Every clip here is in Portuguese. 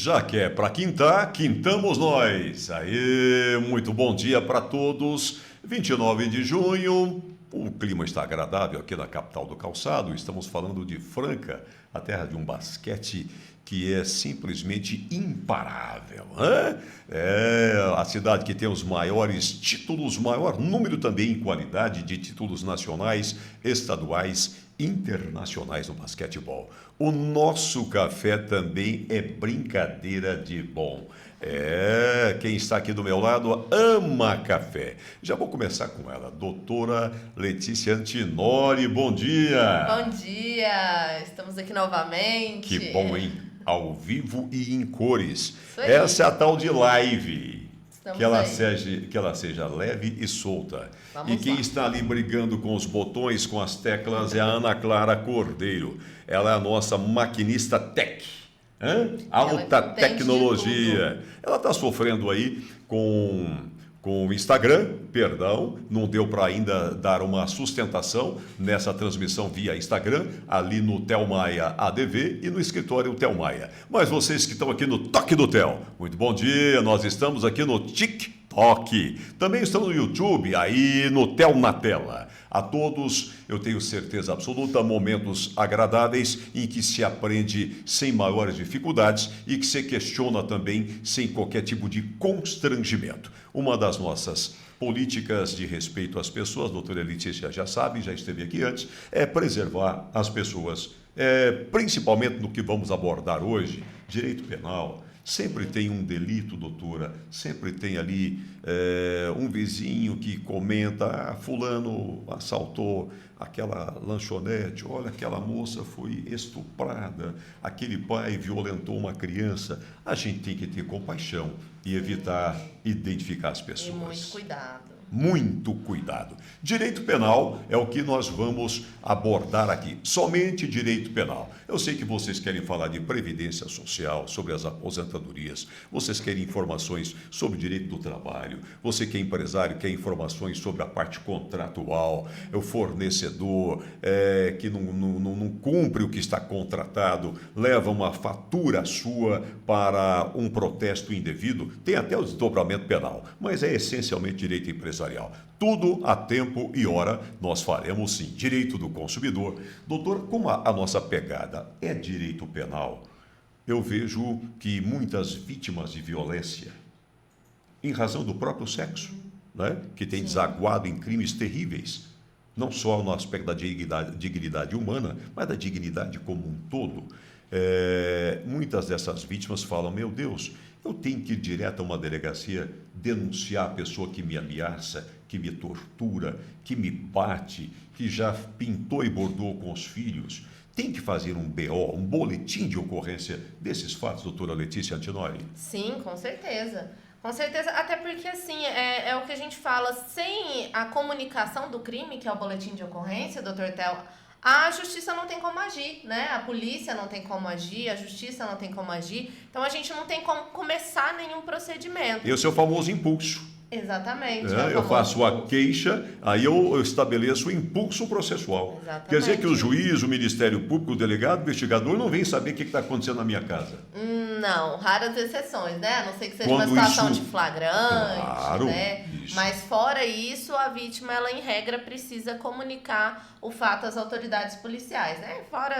Já que é para quintar, quintamos nós. Aí, muito bom dia para todos. 29 de junho, o clima está agradável aqui na capital do calçado. Estamos falando de Franca, a terra de um basquete que é simplesmente imparável. É a cidade que tem os maiores títulos, maior número também em qualidade de títulos nacionais, estaduais, internacionais no basquetebol. O nosso café também é brincadeira de bom. Quem está aqui do meu lado ama café. Já vou começar com ela, doutora Letícia Antinori. Bom dia! Bom dia! Estamos aqui novamente. Que bom, hein? Ao vivo e em cores. Isso aí. Essa é a tal de live. Estamos Que ela seja leve e solta. Vamos E quem lá. está ali brigando com os botões, com as teclas, é a Ana Clara Cordeiro. Ela é a nossa maquinista tech. Alta Ela entende tecnologia. Ela está sofrendo aí com o Instagram, perdão, não deu para ainda dar uma sustentação nessa transmissão via Instagram, ali no Theo Maia ADV e no escritório Theo Maia. Mas vocês que estão aqui no Toque do Theo, muito bom dia, nós estamos aqui no TikTok, também estamos no YouTube, aí no Theo na Tela. A todos, eu tenho certeza absoluta, momentos agradáveis em que se aprende sem maiores dificuldades e que se questiona também sem qualquer tipo de constrangimento. Uma das nossas políticas de respeito às pessoas, a doutora Letícia já sabe, já esteve aqui antes, é preservar as pessoas, principalmente no que vamos abordar hoje, direito penal. Sempre tem um delito, doutora, sempre tem ali um vizinho que comenta, fulano assaltou aquela lanchonete, olha, aquela moça foi estuprada, aquele pai violentou uma criança. A gente tem que ter compaixão e evitar identificar as pessoas. E muito cuidado. Muito cuidado. Direito penal é o que nós vamos abordar aqui. Somente direito penal. Eu sei que vocês querem falar de previdência social, sobre as aposentadorias. Vocês querem informações sobre direito do trabalho. Você que é empresário quer informações sobre a parte contratual. O fornecedor que não cumpre o que está contratado, leva uma fatura sua para um protesto indevido. Tem até o desdobramento penal, mas é essencialmente direito empresarial. Tudo a tempo e hora nós faremos sim. Direito do consumidor. Doutor, como a nossa pegada é direito penal, eu vejo que muitas vítimas de violência, em razão do próprio sexo, né, que tem desaguado em crimes terríveis, não só no aspecto da dignidade humana, mas da dignidade como um todo. Muitas dessas vítimas falam, meu Deus, eu tenho que ir direto a uma delegacia denunciar a pessoa que me ameaça, que me tortura, que me bate, que já pintou e bordou com os filhos. Tem que fazer um BO, um boletim de ocorrência desses fatos, doutora Letícia Antinori? Sim, com certeza. Com certeza, até porque assim, é o que a gente fala, sem a comunicação do crime, que é o boletim de ocorrência, doutor Theo, a justiça não tem como agir, né? A polícia não tem como agir, a justiça não tem como agir. Então, a gente não tem como começar nenhum procedimento. Esse é o famoso impulso. Exatamente. Eu faço a queixa, aí eu estabeleço o impulso processual. Exatamente. Quer dizer que o juiz, o Ministério Público, o delegado, o investigador não vem saber o que está acontecendo na minha casa. Não, raras exceções, né? A não ser que seja Quando uma situação isso... de flagrante, Claro, né? isso. Mas fora isso, a vítima, ela em regra, precisa comunicar o fato às autoridades policiais, né? Fora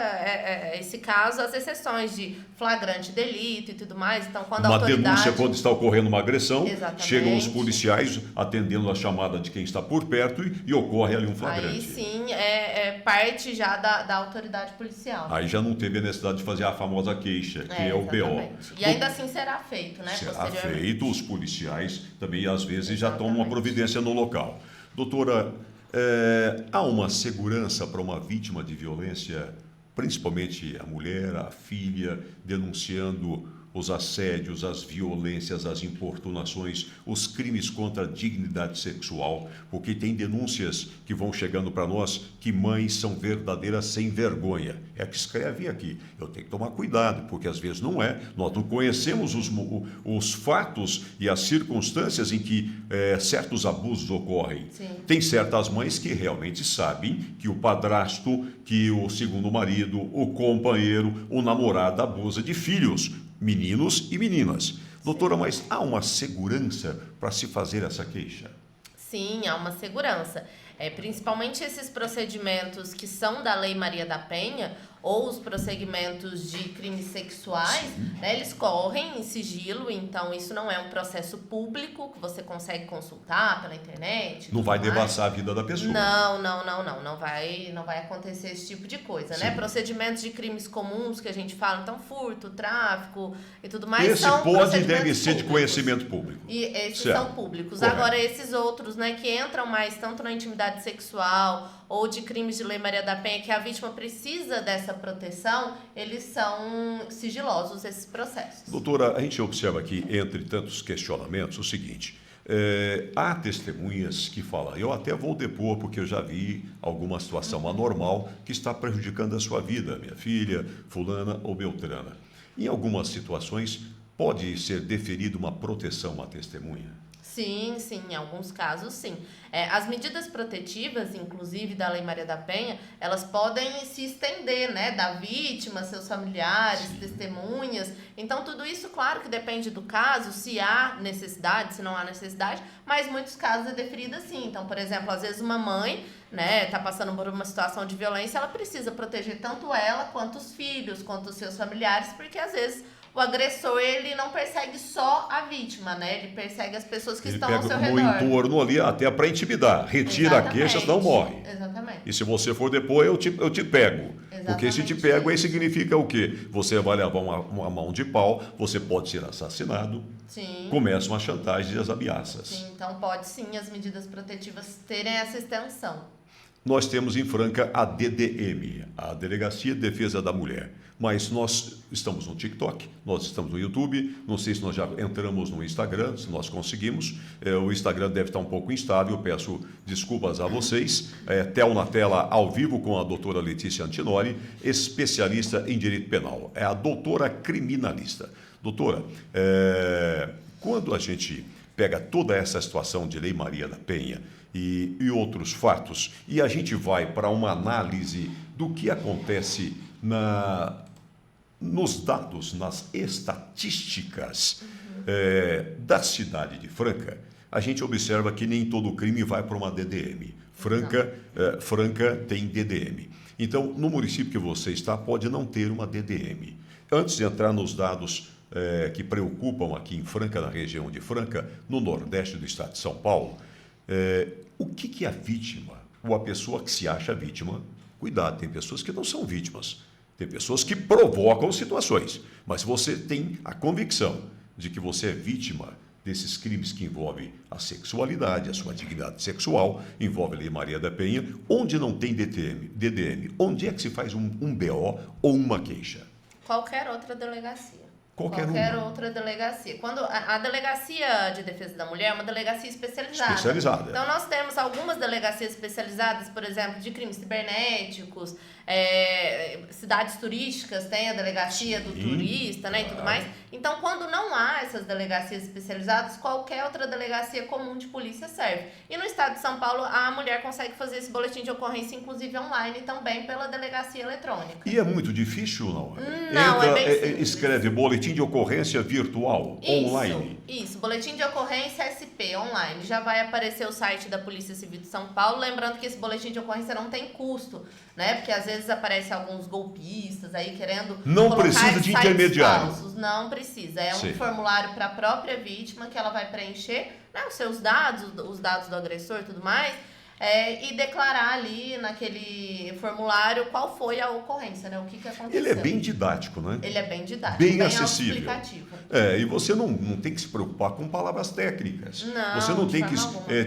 esse caso, as exceções de flagrante delito e tudo mais. Então, quando a autoridade... denúncia, quando está ocorrendo uma agressão, Exatamente. chegam os policiais atendendo a chamada de quem está por perto e ocorre ali um flagrante. Aí sim, é parte já da autoridade policial. Aí já não teve a necessidade de fazer a famosa queixa, que é o BO. Exatamente. E ainda assim será feito, né? Será posteriormente. feito, os policiais também às vezes já Exatamente. tomam uma providência no local. Doutora, há uma segurança para uma vítima de violência, principalmente a mulher, a filha, denunciando os assédios, as violências, as importunações, os crimes contra a dignidade sexual, porque tem denúncias que vão chegando para nós que mães são verdadeiras sem vergonha. É que escreve aqui. Eu tenho que tomar cuidado, porque às vezes não é. Nós não conhecemos os fatos e as circunstâncias em que certos abusos ocorrem. Sim. Tem certas mães que realmente sabem que o padrasto, que o segundo marido, o companheiro, o namorado abusa de filhos. meninos e meninas. Doutora, mas há uma segurança para se fazer essa queixa? Sim, há uma segurança. Principalmente esses procedimentos que são da Lei Maria da Penha ou os procedimentos de crimes sexuais, né, eles correm em sigilo, então isso não é um processo público que você consegue consultar pela internet. Não vai devassar a vida da pessoa. Não vai acontecer esse tipo de coisa, né? Procedimentos de crimes comuns que a gente fala, então furto, tráfico e tudo mais, esse são pode e deve procedimentos ser de públicos. Conhecimento público. E esses Certo. são públicos. Correto. Agora, esses outros, né, que entram mais tanto na intimidade sexual ou de crimes de Lei Maria da Penha, que a vítima precisa dessa proteção, eles são sigilosos, esses processos. Doutora, a gente observa aqui, entre tantos questionamentos, o seguinte: há testemunhas que falam, eu até vou depor porque eu já vi alguma situação anormal que está prejudicando a sua vida, minha filha, fulana ou beltrana. Em algumas situações, pode ser deferida uma proteção à testemunha? Sim, em alguns casos sim. As medidas protetivas, inclusive da Lei Maria da Penha, elas podem se estender, né, da vítima, seus familiares, testemunhas. Então, tudo isso, claro que depende do caso, se há necessidade, se não há necessidade, mas em muitos casos é deferida sim. Então, por exemplo, às vezes uma mãe, né, tá passando por uma situação de violência, ela precisa proteger tanto ela, quanto os filhos, quanto os seus familiares, porque às vezes o agressor, ele não persegue só a vítima, né? Ele persegue as pessoas que estão ao seu redor. Ele pega no entorno ali até para intimidar. Retira a queixa, senão morre. Exatamente. E se você for depois, eu te pego. Exatamente. Porque se te pego, aí significa o quê? Você vai levar uma mão de pau, você pode ser assassinado. Sim. Começam as chantagens e as ameaças. Sim, então pode sim as medidas protetivas terem essa extensão. Nós temos em Franca a DDM, a Delegacia de Defesa da Mulher. Mas nós estamos no TikTok, nós estamos no YouTube, não sei se nós já entramos no Instagram, se nós conseguimos. O Instagram deve estar um pouco instável, peço desculpas a vocês. Tel na tela, ao vivo, com a doutora Letícia Antinori, especialista em direito penal. É a doutora criminalista. Doutora, quando a gente pega toda essa situação de Lei Maria da Penha e outros fatos, e a gente vai para uma análise do que acontece nos dados, nas estatísticas da cidade de Franca, a gente observa que nem todo crime vai para uma DDM. Franca tem DDM. Então, no município que você está, pode não ter uma DDM. Antes de entrar nos dados que preocupam aqui em Franca, na região de Franca, no nordeste do estado de São Paulo, o que é a vítima, ou a pessoa que se acha vítima? Cuidado, tem pessoas que não são vítimas, tem pessoas que provocam situações, mas você tem a convicção de que você é vítima desses crimes que envolvem a sexualidade, a sua dignidade sexual, envolve a Lei Maria da Penha, onde não tem DDM, onde é que se faz um BO ou uma queixa? Qualquer outra delegacia. Qualquer outra delegacia. Quando a Delegacia de Defesa da Mulher é uma delegacia especializada. Então, nós temos algumas delegacias especializadas, por exemplo, de crimes cibernéticos, cidades turísticas, tem a delegacia do turista, né, e tudo mais. Então, quando não há essas delegacias especializadas, qualquer outra delegacia comum de polícia serve. E no estado de São Paulo, a mulher consegue fazer esse boletim de ocorrência, inclusive online, também pela delegacia eletrônica. E é muito difícil, não? Não, é bem simples. Escreve boletim de ocorrência virtual, online. Isso, boletim de ocorrência SP, online. Já vai aparecer o site da Polícia Civil de São Paulo, lembrando que esse boletim de ocorrência não tem custo, né? Porque às vezes aparecem alguns golpistas aí querendo não precisa de intermediário. Falsos. Não precisa, é um formulário para a própria vítima que ela vai preencher, né, os seus dados, os dados do agressor e tudo mais. E declarar ali naquele formulário qual foi a ocorrência, né? O que aconteceu. Ele é bem didático, né? Ele é bem didático, bem acessível. Explicativo. E você não tem que se preocupar com palavras técnicas. Não, você não tem que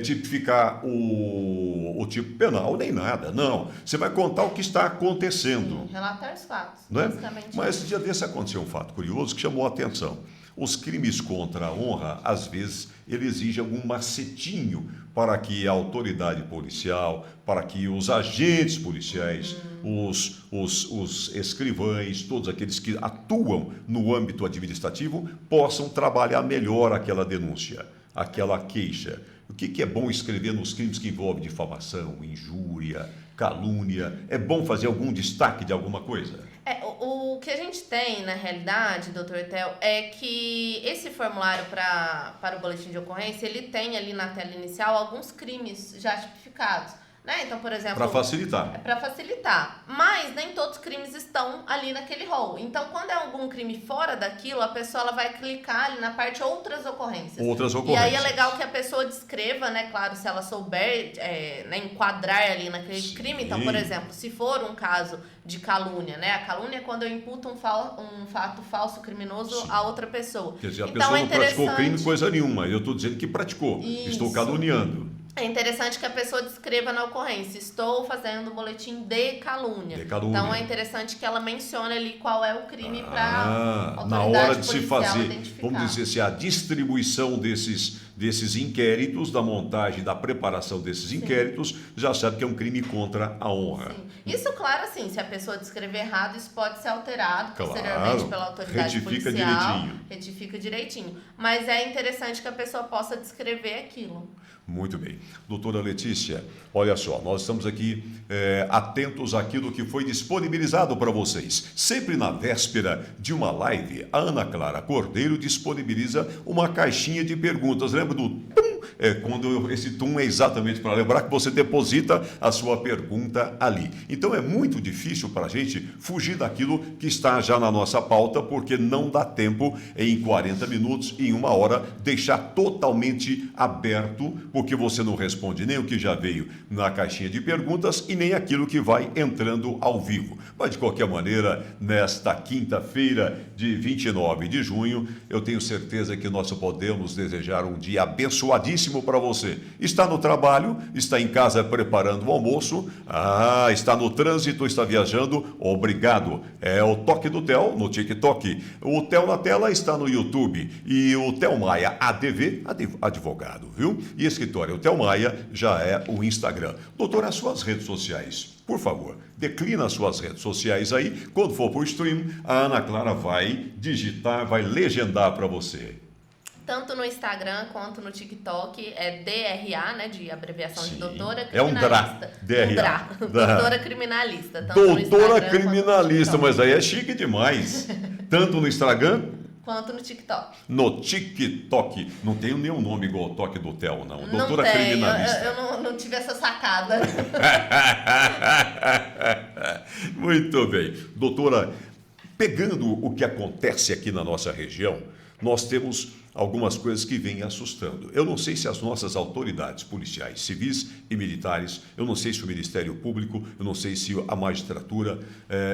tipificar o tipo penal nem nada. Não. Você vai contar o que está acontecendo. Relatar os fatos, né? basicamente. Mas dia desse aconteceu um fato curioso que chamou a atenção. Os crimes contra a honra, às vezes, ele exige algum macetinho para que a autoridade policial, para que os agentes policiais, os escrivães, todos aqueles que atuam no âmbito administrativo, possam trabalhar melhor aquela denúncia, aquela queixa. O que é bom escrever nos crimes que envolvem difamação, injúria, calúnia? É bom fazer algum destaque de alguma coisa? O que a gente tem, na realidade, doutor Theo, é que esse formulário para o boletim de ocorrência, ele tem ali na tela inicial alguns crimes já tipificados. Né? Então, por exemplo... Para facilitar. É para facilitar. Mas nem todos os crimes estão ali naquele rol. Então, quando é algum crime fora daquilo, a pessoa ela vai clicar ali na parte outras ocorrências. Outras ocorrências. E aí é legal que a pessoa descreva, né? Claro, se ela souber né, enquadrar ali naquele crime. Então, por exemplo, se for um caso de calúnia, né? A calúnia é quando eu imputo um fato falso criminoso a outra pessoa. Quer dizer, a então, pessoa não praticou crime coisa nenhuma. Eu estou dizendo que praticou. Isso. Estou caluniando. É interessante que a pessoa descreva na ocorrência: estou fazendo um boletim de calúnia. Então é interessante que ela mencione ali qual é o crime para na hora de se fazer, vamos dizer assim, a distribuição desses inquéritos, da montagem, da preparação desses inquéritos, já sabe que é um crime contra a honra. Sim. Isso, claro, assim, se a pessoa descrever errado, isso pode ser alterado posteriormente pela autoridade policial. Retifica direitinho. Mas é interessante que a pessoa possa descrever aquilo. Muito bem. Doutora Letícia, olha só, nós estamos aqui atentos àquilo que foi disponibilizado para vocês. Sempre na véspera de uma live, a Ana Clara Cordeiro disponibiliza uma caixinha de perguntas. Lembra do tum? Quando esse tum é exatamente para lembrar que você deposita a sua pergunta ali. Então é muito difícil para a gente fugir daquilo que está já na nossa pauta, porque não dá tempo em 40 minutos, em uma hora, deixar totalmente aberto, porque você não responde nem o que já veio na caixinha de perguntas e nem aquilo que vai entrando ao vivo. Mas, de qualquer maneira, nesta quinta-feira de 29 de junho, eu tenho certeza que nós podemos desejar um dia abençoadíssimo para você. Está no trabalho, está em casa preparando o almoço, está no trânsito, está viajando, obrigado. É o Toque do Theo no TikTok. O Theo na tela está no YouTube. E o Theo Maia ADV, advogado, viu? E escritório, o Theo Maia já é o Instagram. Doutor, as suas redes sociais, por favor, declina as suas redes sociais aí. Quando for para o stream, a Ana Clara vai digitar, vai legendar para você. Tanto no Instagram quanto no TikTok é DRA, né, de abreviação de doutora criminalista. É um DRA. DRA. Doutora criminalista. Doutora criminalista, mas aí é chique demais. Tanto no Instagram quanto no TikTok. No TikTok. Não tenho nenhum nome igual ao Toque do Theo, não. Doutora não criminalista. Eu não tive essa sacada. Muito bem. Doutora, pegando o que acontece aqui na nossa região, nós temos algumas coisas que vêm assustando. Eu não sei se as nossas autoridades policiais, civis e militares, eu não sei se o Ministério Público, eu não sei se a magistratura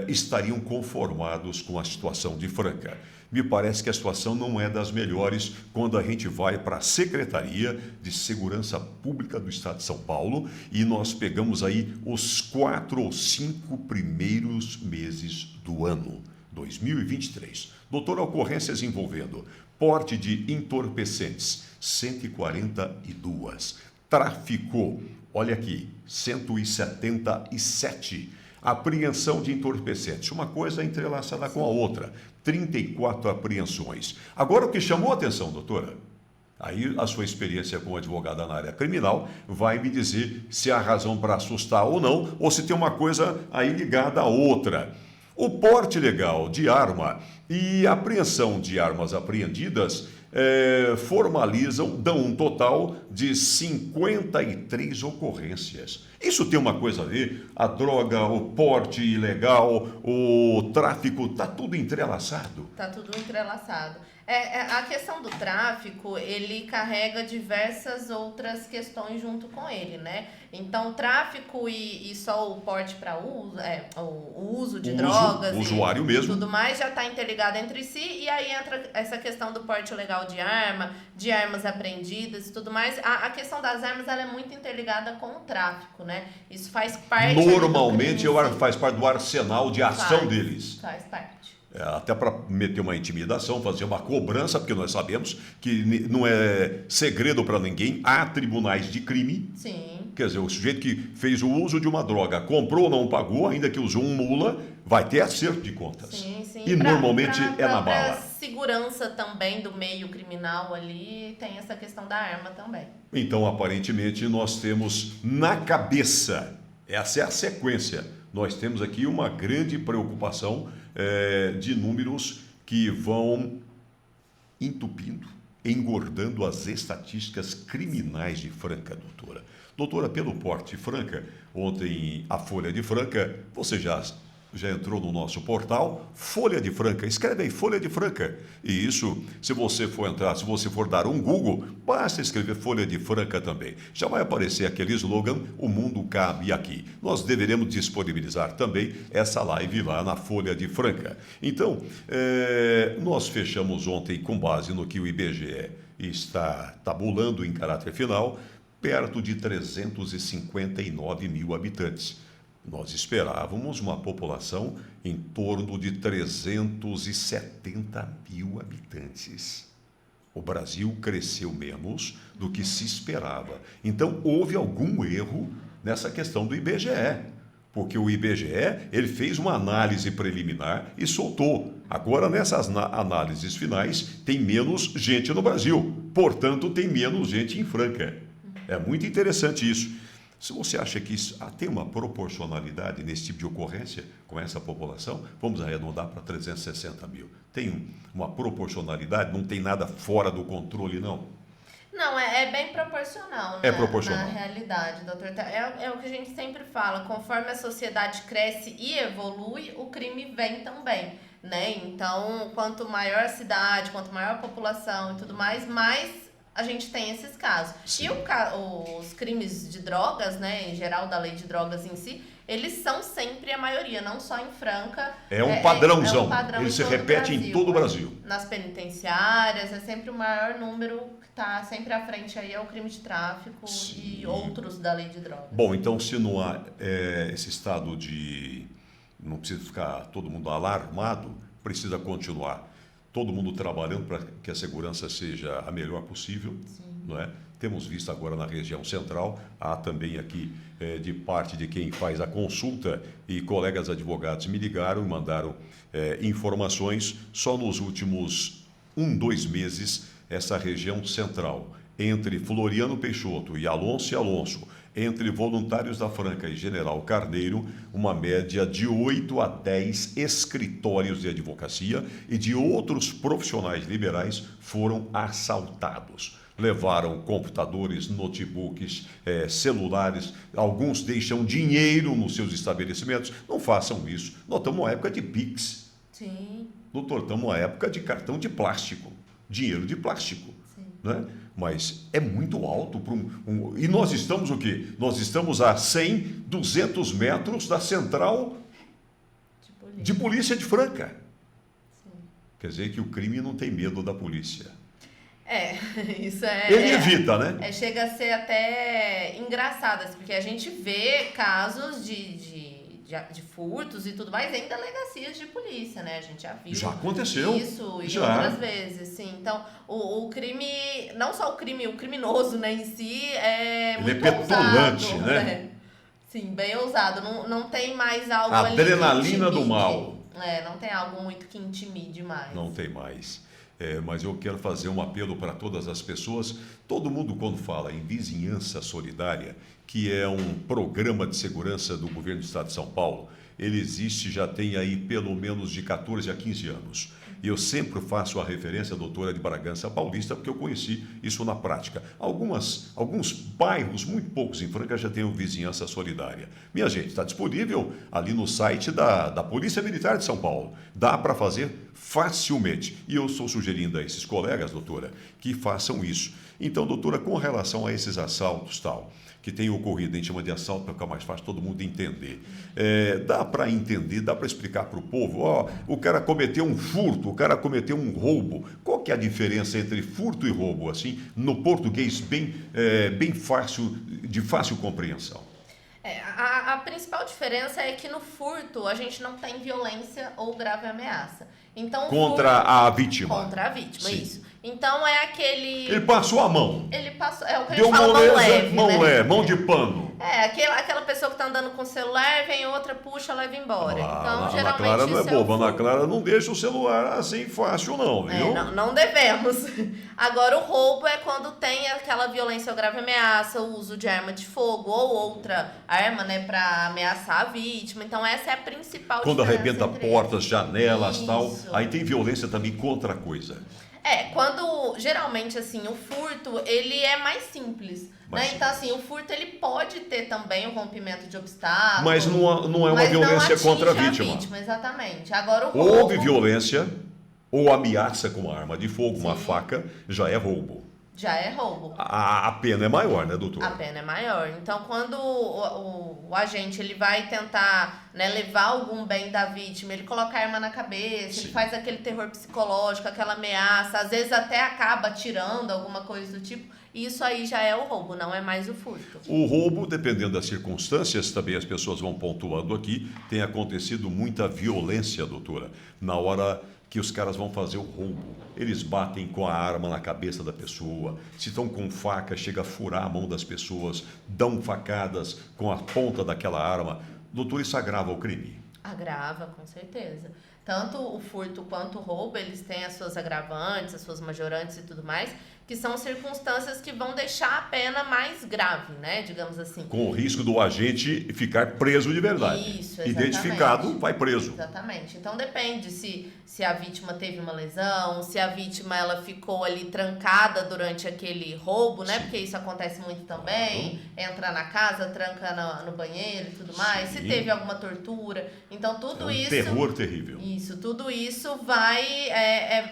estariam conformados com a situação de Franca. Me parece que a situação não é das melhores quando a gente vai para a Secretaria de Segurança Pública do Estado de São Paulo e nós pegamos aí os 4 ou 5 primeiros meses do ano 2023. Doutor, ocorrências envolvendo porte de entorpecentes, 142. Tráfico, olha aqui, 177. Apreensão de entorpecentes, uma coisa entrelaçada com a outra, 34 apreensões. Agora, o que chamou a atenção, doutora, aí a sua experiência como advogada na área criminal vai me dizer se há razão para assustar ou não, ou se tem uma coisa aí ligada à outra. O porte legal de arma e a apreensão de armas apreendidas formalizam, dão um total de 53 ocorrências. Isso tem uma coisa a ver? A droga, o porte ilegal, o tráfico, está tudo entrelaçado? Está tudo entrelaçado. A questão do tráfico, ele carrega diversas outras questões junto com ele, né? Então, tráfico e só o porte para uso, o uso de drogas, o usuário mesmo, tudo mais, já está interligado entre si, e aí entra essa questão do porte legal de armas apreendidas e tudo mais. A questão das armas, ela é muito interligada com o tráfico, né? Isso faz parte... Normalmente, faz parte do arsenal de ação deles. Faz parte. Até para meter uma intimidação, fazer uma cobrança, porque nós sabemos que não é segredo para ninguém, há tribunais de crime. Sim. Quer dizer, o sujeito que fez o uso de uma droga, comprou ou não pagou, ainda que usou um mula, vai ter acerto de contas. Sim, sim. E normalmente é na bala. Segurança também do meio criminal ali, tem essa questão da arma também. Então, aparentemente, nós temos na cabeça, essa é a sequência, nós temos aqui uma grande preocupação de números que vão entupindo, engordando as estatísticas criminais de Franca, doutora. Doutora, pelo porte de Franca, ontem a Folha de Franca, você já entrou no nosso portal, Folha de Franca, escreve aí, Folha de Franca. E isso, se você for dar um Google, basta escrever Folha de Franca também. Já vai aparecer aquele slogan, o mundo cabe aqui. Nós deveremos disponibilizar também essa live lá na Folha de Franca. Então, nós fechamos ontem com base no que o IBGE está tabulando em caráter final, perto de 359 mil habitantes. Nós esperávamos uma população em torno de 370 mil habitantes. O Brasil cresceu menos do que se esperava. Então, houve algum erro nessa questão do IBGE, porque o IBGE ele fez uma análise preliminar e soltou. Agora, nessas análises finais, tem menos gente no Brasil, portanto, tem menos gente em Franca. É muito interessante isso. Se você acha que isso tem uma proporcionalidade nesse tipo de ocorrência com essa população, vamos arredondar para 360 mil. Tem uma proporcionalidade? Não tem nada fora do controle, não? Não, é bem proporcional, né? É proporcional. Na realidade, doutor. É o que a gente sempre fala, conforme a sociedade cresce e evolui, o crime vem também, né? Então, quanto maior a cidade, quanto maior a população e tudo mais a gente tem esses casos. Sim. E os crimes de drogas, né, em geral da lei de drogas em si, eles são sempre a maioria, não só em Franca. É um padrãozão. É um padrão ele se repete em todo o Brasil. Nas penitenciárias, é sempre o maior número que está sempre à frente aí, é o crime de tráfico. Sim. E outros da lei de drogas. Bom, então se não há esse estado de... não precisa ficar todo mundo alarmado, precisa continuar. Todo mundo trabalhando para que a segurança seja a melhor possível, não é? Temos visto agora na região central, há também aqui de parte de quem faz a consulta e colegas advogados me ligaram e mandaram informações só nos últimos 2 meses, essa região central, entre Floriano Peixoto e Alonso, entre Voluntários da Franca e General Carneiro, uma média de 8 a 10 escritórios de advocacia e de outros profissionais liberais foram assaltados. Levaram computadores, notebooks, celulares, alguns deixam dinheiro nos seus estabelecimentos. Não façam isso. Nós estamos numa época de Pix. Sim. Doutor, estamos numa época de cartão de plástico, dinheiro de plástico. Sim. Né? Mas é muito alto para E nós estamos o quê? Nós estamos a 100, 200 metros da central de polícia de Franca. Sim. Quer dizer que o crime não tem medo da polícia. Isso é... Ele evita, né? Chega a ser até engraçado, porque a gente vê casos de furtos e tudo mais em delegacias de polícia, né? A gente já viu. Já aconteceu. Isso, e outras vezes, sim. Então, o crime, não só o criminoso, né, em si, ele muito é petulante, ousado, né? Sim, bem ousado. Não tem mais algo adrenalina ali do mal. Não tem algo muito que intimide mais. Não tem mais. Mas eu quero fazer um apelo para todas as pessoas. Todo mundo, quando fala em vizinhança solidária, que é um programa de segurança do governo do estado de São Paulo, ele existe, já tem aí pelo menos de 14 a 15 anos. E eu sempre faço a referência à doutora de Bragança Paulista, porque eu conheci isso na prática. Alguns bairros, muito poucos em Franca, já têm vizinhança solidária. Minha gente, está disponível ali no site da Polícia Militar de São Paulo. Dá para fazer facilmente. E eu estou sugerindo a esses colegas, doutora, que façam isso. Então, doutora, com relação a esses assaltos que tem ocorrido, a gente chama de assalto para ficar mais fácil todo mundo entender. Dá para entender, dá para explicar para o povo, o cara cometeu um furto, o cara cometeu um roubo. Qual que é a diferença entre furto e roubo, assim, no português bem fácil, de fácil compreensão? A principal diferença é que no furto a gente não tem violência ou grave ameaça. Então, contra a vítima. Contra a vítima, sim. Isso. Então é aquele... Ele passou a mão. Ele passou... É o que a Deu gente fala, moleza, mão leve, mão né? leve, mão de pano. É, aquela pessoa que tá andando com o celular, vem outra, puxa, leva embora. Então, A geralmente Ana Clara não é isso boba. o Ana furto. Clara não deixa o celular assim fácil não, viu? Não devemos. Agora, o roubo é quando tem aquela violência ou grave ameaça, o uso de arma de fogo ou outra arma, né, pra ameaçar a vítima. Então, essa é a principal Quando diferença arrebenta entre portas, janelas, Isso. tal. Aí tem violência também contra a coisa. Quando, geralmente, assim, o furto, ele é mais simples, Mais né? Então, assim, o furto, ele pode ter também o rompimento de obstáculos. Mas não é uma mas violência não contra a atinge vítima. Exatamente. Agora, o roubo... Houve violência ou ameaça com arma de fogo, uma Sim. faca, já é roubo. Já é roubo. A pena é maior, né, doutor? A pena é maior. Então, quando o agente ele vai tentar, né, levar algum bem da vítima, ele coloca a arma na cabeça, Sim. ele faz aquele terror psicológico, aquela ameaça, às vezes até acaba tirando alguma coisa do tipo, isso aí já é o roubo, não é mais o furto. O roubo, dependendo das circunstâncias, também as pessoas vão pontuando aqui, tem acontecido muita violência, doutora, na hora que os caras vão fazer o roubo. Eles batem com a arma na cabeça da pessoa, se estão com faca, chega a furar a mão das pessoas, dão facadas com a ponta daquela arma. Doutor, isso agrava o crime? Agrava, com certeza. Tanto o furto quanto o roubo, eles têm as suas agravantes, as suas majorantes e tudo mais, que são circunstâncias que vão deixar a pena mais grave, né? Digamos assim. Com o risco do agente ficar preso de verdade. Isso, exatamente. Identificado, vai preso. Exatamente. Então depende se a vítima teve uma lesão, se a vítima ela ficou ali trancada durante aquele roubo, né? Sim. Porque isso acontece muito também. Entra na casa, tranca no banheiro e tudo mais. Sim. Se teve alguma tortura. Então tudo isso... Terror terrível. Isso, tudo isso vai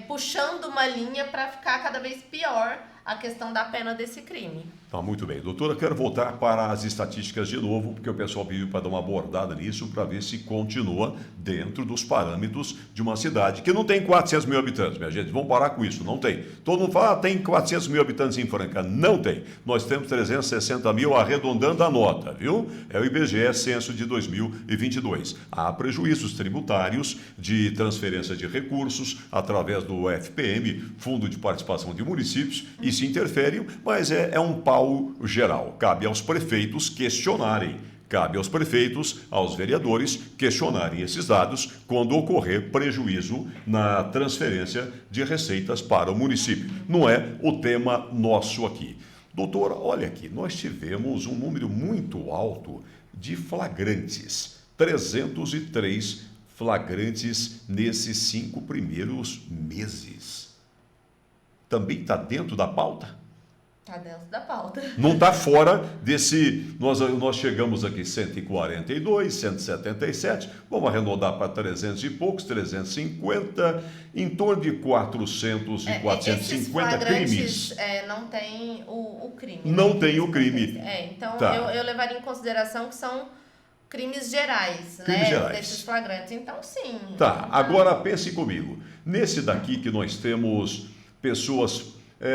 puxando uma linha para ficar cada vez pior a questão da pena desse crime. Tá, muito bem. Doutora, quero voltar para as estatísticas de novo, porque o pessoal pediu para dar uma abordada nisso, para ver se continua dentro dos parâmetros de uma cidade que não tem 400 mil habitantes, minha gente. Vamos parar com isso, não tem. Todo mundo fala, tem 400 mil habitantes em Franca. Não tem. Nós temos 360 mil arredondando a nota, viu? É o IBGE Censo de 2022. Há prejuízos tributários de transferência de recursos através do FPM, Fundo de Participação de Municípios, e se interferem, mas é um pau geral. Cabe aos prefeitos questionarem. Cabe aos prefeitos, aos vereadores, questionarem esses dados quando ocorrer prejuízo na transferência de receitas para o município. Não é o tema nosso aqui. Doutora, olha aqui, nós tivemos um número muito alto de flagrantes. 303 flagrantes nesses 5 primeiros meses. Também está dentro da pauta? Tá dentro da pauta. Não está fora desse... Nós chegamos aqui 142, 177, vamos arredondar para 300 e poucos, 350, em torno de 400 e 450 crimes. Não tem o crime. Não né? tem o crime. Então Tá. eu levaria em consideração que são crimes gerais, Crimes né? gerais. Desses flagrantes. Então, sim. Tá, agora pense comigo. Nesse daqui que nós temos pessoas...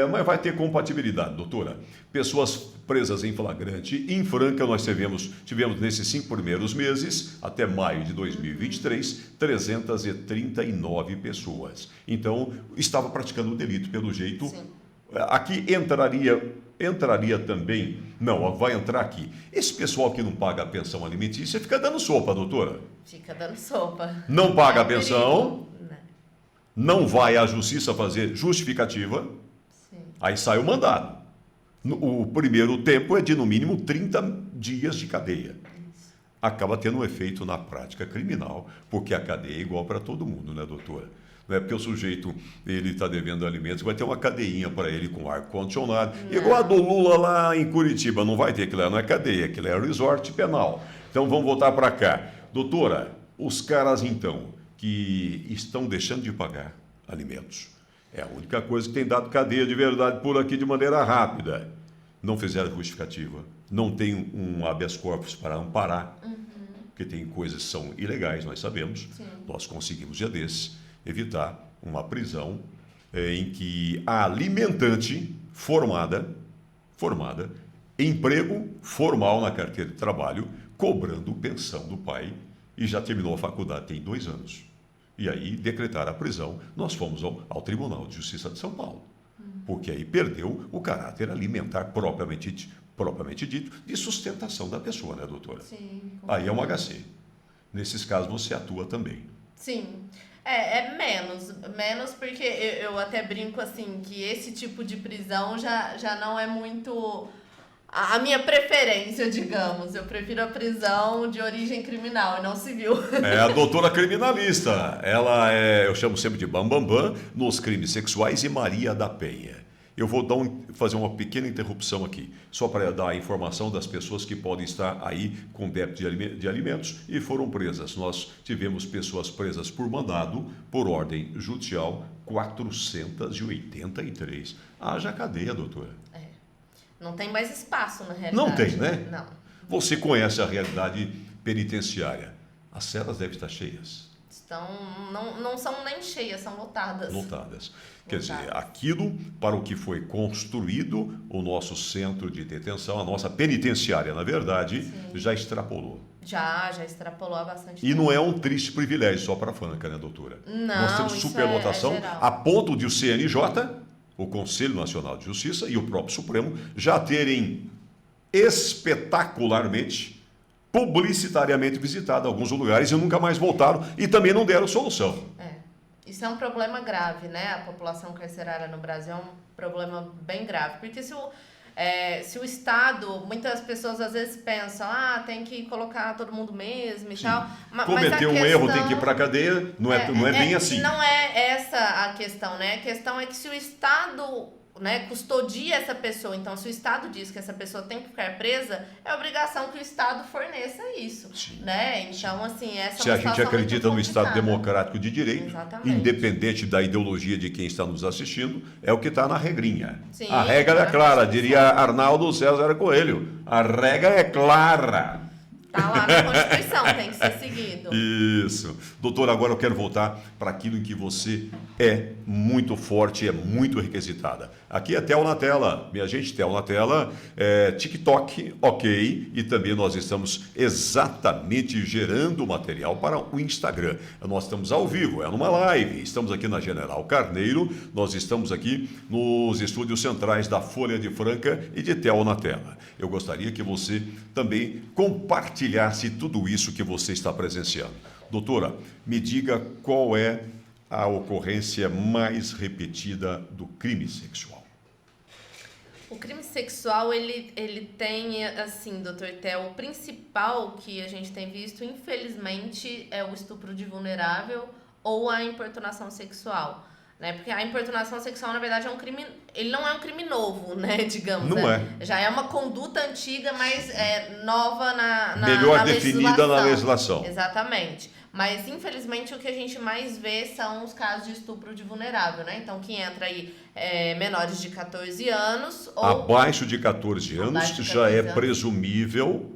mas vai ter compatibilidade, doutora. Pessoas presas em flagrante. Em Franca, nós tivemos nesses 5 primeiros meses, até maio de 2023, 339 pessoas. Então, estava praticando o delito, pelo jeito. Sim. Aqui entraria também... Não, vai entrar aqui. Esse pessoal que não paga a pensão alimentícia fica dando sopa, doutora. Fica dando sopa. Não paga a um pensão, perigo, né? não vai à justiça fazer justificativa. Sim. Aí sai o mandado. O primeiro tempo é de, no mínimo, 30 dias de cadeia. Acaba tendo um efeito na prática criminal, porque a cadeia é igual para todo mundo, né, doutora? Não é porque o sujeito ele está devendo alimentos, vai ter uma cadeinha para ele com ar-condicionado. Igual a do Lula lá em Curitiba, não vai ter, aquilo não é cadeia, aquilo é resort penal. Então vamos voltar para cá. Doutora, os caras então que estão deixando de pagar alimentos, é a única coisa que tem dado cadeia de verdade por aqui de maneira rápida. Não fizeram justificativa, não tem um habeas corpus para amparar, porque tem coisas que são ilegais, nós sabemos. Sim. Nós conseguimos, dia desses, evitar uma prisão em que a alimentante formada, emprego formal na carteira de trabalho, cobrando pensão do pai, e já terminou a faculdade tem 2 anos. E aí decretaram a prisão, nós fomos ao Tribunal de Justiça de São Paulo. porque aí perdeu o caráter alimentar propriamente dito, de sustentação da pessoa, né, doutora? Sim. Aí é um HC. Nesses casos você atua também. Sim. É menos porque eu até brinco assim, que esse tipo de prisão já não é muito a minha preferência, digamos. Eu prefiro a prisão de origem criminal e não civil. É a doutora criminalista. Ela eu chamo sempre de Bambambam nos crimes sexuais e Maria da Penha. Eu vou fazer uma pequena interrupção aqui, só para dar a informação das pessoas que podem estar aí com débito de alimentos e foram presas. Nós tivemos pessoas presas por mandado, por ordem judicial, 483. Haja cadeia, doutora. Não tem mais espaço, na realidade. Não tem, né? Não. Você conhece a realidade penitenciária. As celas devem estar cheias. Não são nem cheias, são lotadas. Lotadas. Quer dizer, aquilo para o que foi construído o nosso centro de detenção, a nossa penitenciária, na verdade, já extrapolou. Já extrapolou há bastante tempo. E não é um triste privilégio só para a Franca, né, doutora? Não, nós temos isso superlotação é geral. a ponto de o CNJ, o Conselho Nacional de Justiça e o próprio Supremo já terem espetacularmente, publicitariamente visitado alguns lugares e nunca mais voltaram e também não deram solução. Isso é um problema grave, né? A população carcerária no Brasil é um problema bem grave. Porque se o Estado, muitas pessoas às vezes pensam, tem que colocar todo mundo mesmo e tal. Cometeu um erro, tem que ir para a cadeia, não é bem assim. Não é essa a questão, né? A questão é que se o Estado, né, custodia essa pessoa, então se o Estado diz que essa pessoa tem que ficar presa, é obrigação que o Estado forneça isso, né? Então, assim, essa se a gente acredita no Estado democrático de direito, exatamente, independente da ideologia de quem está nos assistindo, é o que está na regrinha. Sim, a regra é clara, diria Arnaldo César Coelho. A regra é clara. Está lá na Constituição, tem que ser seguido. Isso. Doutor, agora eu quero voltar para aquilo em que você é muito forte, é muito requisitada. Aqui é Tel na Tela. Minha gente, Tel na Tela, TikTok, ok. E também nós estamos exatamente gerando material para o Instagram. Nós estamos ao vivo, é numa live. Estamos aqui na General Carneiro. Nós estamos aqui nos estúdios centrais da Folha de Franca e de Tel na Tela. Eu gostaria que você também compartilhasse tudo isso que você está presenciando. Doutora, me diga qual é a ocorrência mais repetida do crime sexual. O crime sexual, ele tem, assim, doutor Theo, o principal que a gente tem visto, infelizmente, é o estupro de vulnerável ou a importunação sexual. Né? Porque a importunação sexual, na verdade, é um crime. Ele não é um crime novo, né? Digamos. Não é. Já é uma conduta antiga, mas nova melhor definida na legislação. Exatamente. Mas, infelizmente, o que a gente mais vê são os casos de estupro de vulnerável, né? Então, que entra aí menores de 14 anos ou... Abaixo de 14 anos já é presumível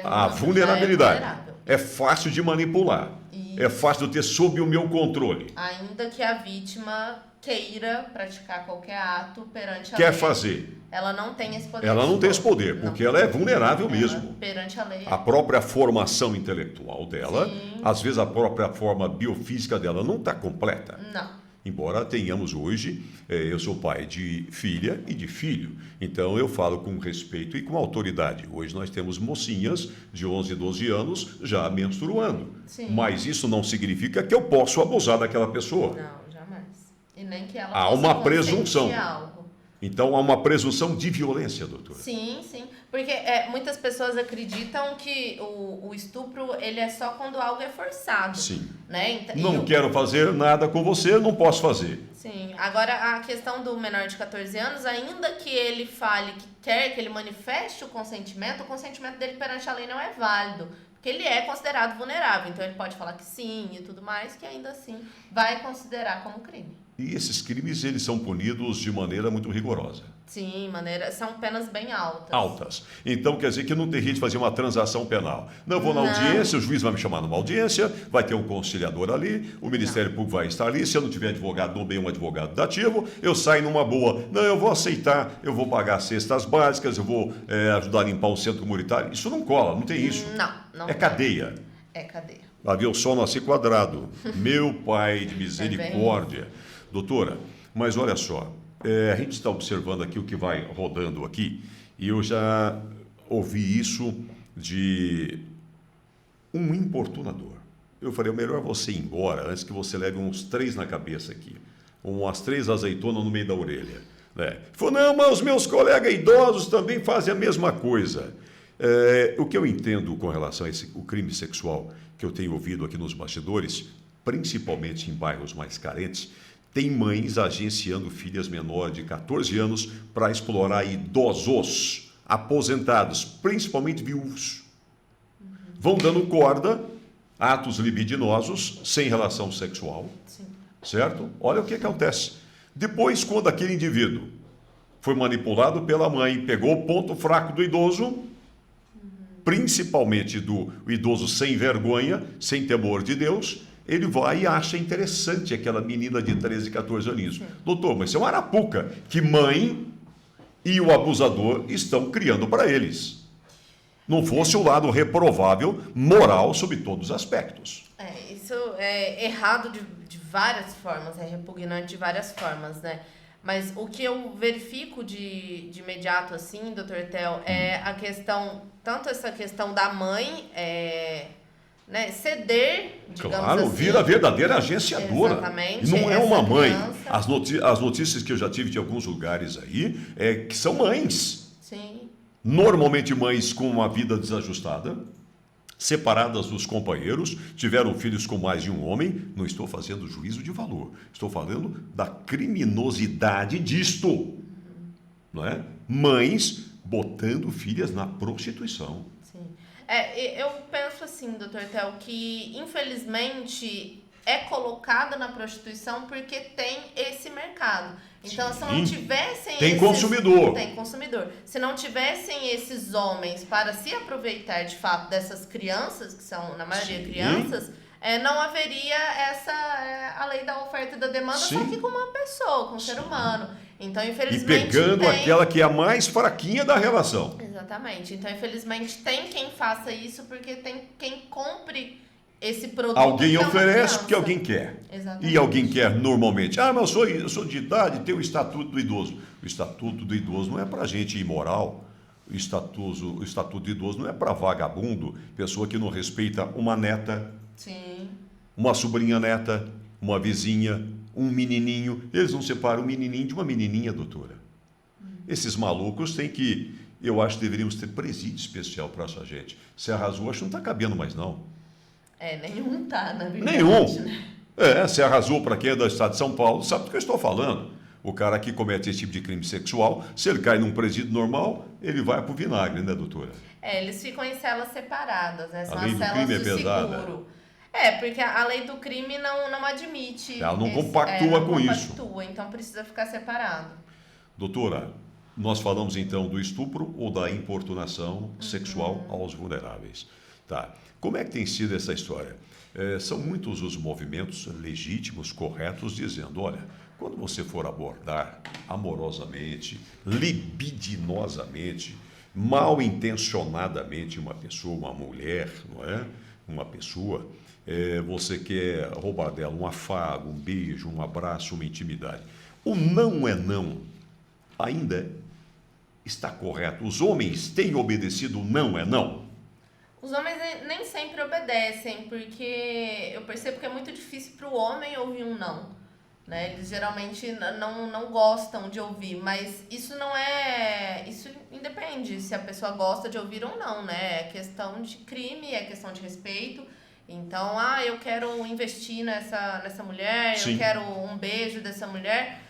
a vulnerabilidade. É fácil de manipular. É fácil de ter sob o meu controle. Ainda que a vítima queira praticar qualquer ato perante a lei. Quer lei. Fazer. Ela não tem esse poder. Ela não tem esse poder, porque ela é vulnerável mesmo. Perante a lei. A própria formação intelectual dela, Sim. às vezes a própria forma biofísica dela não está completa. Não. Embora tenhamos hoje, eu sou pai de filha e de filho, então eu falo com respeito e com autoridade. Hoje nós temos mocinhas de 11, 12 anos já menstruando. Sim. Mas isso não significa que eu posso abusar daquela pessoa. Não, jamais. E nem que ela Há possa uma presunção. algo. Então há uma presunção de violência, doutora. Sim. Porque muitas pessoas acreditam que o estupro ele é só quando algo é forçado. Sim. Né? Não quero fazer nada com você, não posso fazer. Sim. Agora, a questão do menor de 14 anos, ainda que ele fale que quer que ele manifeste o consentimento dele perante a lei não é válido. Porque ele é considerado vulnerável. Então, ele pode falar que sim e tudo mais, que ainda assim vai considerar como crime. E esses crimes, eles são punidos de maneira muito rigorosa. Sim, são penas bem altas. Altas. Então, quer dizer que não tem jeito de fazer uma transação penal. Não vou na audiência, o juiz vai me chamar numa audiência, vai ter um conciliador ali, o Ministério Público vai estar ali, se eu não tiver advogado, não bem um advogado dativo, eu saio numa boa. Não, eu vou aceitar, eu vou pagar cestas básicas, eu vou ajudar a limpar um centro comunitário. Isso não cola, não tem isso. Não. É cadeia. É cadeia. Lá viu o sol nascer quadrado. Meu pai de misericórdia. Doutora, mas olha só, a gente está observando aqui o que vai rodando aqui, e eu já ouvi isso de um importunador. Eu falei, é melhor você ir embora antes que você leve uns 3 na cabeça aqui, umas 3 azeitonas no meio da orelha. Né? Falou, não, mas os meus colegas idosos também fazem a mesma coisa. O que eu entendo com relação a o crime sexual que eu tenho ouvido aqui nos bastidores, principalmente em bairros mais carentes, tem mães agenciando filhas menores de 14 anos para explorar idosos, aposentados, principalmente viúvos. Vão dando corda, atos libidinosos, sem relação sexual, Sim. certo? Olha o que acontece. Depois, quando aquele indivíduo foi manipulado pela mãe, pegou o ponto fraco do idoso, principalmente do idoso sem vergonha, sem temor de Deus, ele vai e acha interessante aquela menina de 13, 14 aninhos. Sim. Doutor, mas isso é uma arapuca que mãe e o abusador estão criando para eles. Não fosse o lado reprovável, moral, sob todos os aspectos. Isso é errado de várias formas, é repugnante de várias formas, né? Mas o que eu verifico de imediato, assim, doutor Theo, é a questão, tanto essa questão da mãe, né, ceder, digamos claro, assim. vira verdadeira agenciadora. Exatamente. Não é uma mãe. Criança. As notícias que eu já tive de alguns lugares aí, que são mães. Sim. Normalmente mães com uma vida desajustada, separadas dos companheiros, tiveram filhos com mais de um homem. Não estou fazendo juízo de valor, estou falando da criminosidade disto. Não é? Mães botando filhas na prostituição. Sim. Eu penso assim, doutor Theo, que infelizmente é colocada na prostituição porque tem esse mercado. Então, Sim. se não tivessem... Tem consumidor. Tem consumidor. Se não tivessem esses homens para se aproveitar, de fato, dessas crianças, que são, na maioria, Sim. crianças, não haveria a lei da oferta e da demanda, Sim. só que com uma pessoa, com um ser humano. Então, E infelizmente... pegando aquela que é a mais fraquinha da relação. Exatamente. Então, infelizmente, tem quem faça isso porque tem quem compre esse produto. Alguém oferece porque alguém quer. Exatamente. E alguém quer normalmente. Ah, mas eu sou de idade, tenho o Estatuto do Idoso. O Estatuto do Idoso não é para gente imoral. O Estatuto do Idoso não é para vagabundo, pessoa que não respeita uma neta, Sim. uma sobrinha neta, uma vizinha, um menininho. Eles não separam um menininho de uma menininha, doutora. Esses malucos têm que... Eu acho que deveríamos ter presídio especial para essa gente. Serra Azul, acho que não está cabendo mais, não. Nenhum tá, na verdade. Nenhum. Né? Serra Azul, para quem é do estado de São Paulo, sabe do que eu estou falando. O cara que comete esse tipo de crime sexual, se ele cai num presídio normal, ele vai pro vinagre, né, doutora? Eles ficam em celas separadas, né? São A lei as do celas crime de é pesada. seguro. Porque a lei do crime não admite. Ela não compactua com isso. Então precisa ficar separado. Doutora, nós falamos então do estupro ou da importunação sexual aos vulneráveis. Tá. Como é que tem sido essa história? São muitos os movimentos legítimos, corretos, dizendo, olha, quando você for abordar amorosamente, libidinosamente, mal intencionadamente uma pessoa, uma mulher, não é? Uma pessoa, você quer roubar dela um afago, um beijo, um abraço, uma intimidade. O não é não ainda está correto. Os homens têm obedecido o não é não? Os homens nem sempre obedecem, porque eu percebo que é muito difícil para o homem ouvir um não. Né? Eles geralmente não gostam de ouvir, mas isso não é... Isso independe se a pessoa gosta de ouvir ou não, né? É questão de crime, é questão de respeito. Então, eu quero investir nessa mulher, Sim. Eu quero um beijo dessa mulher.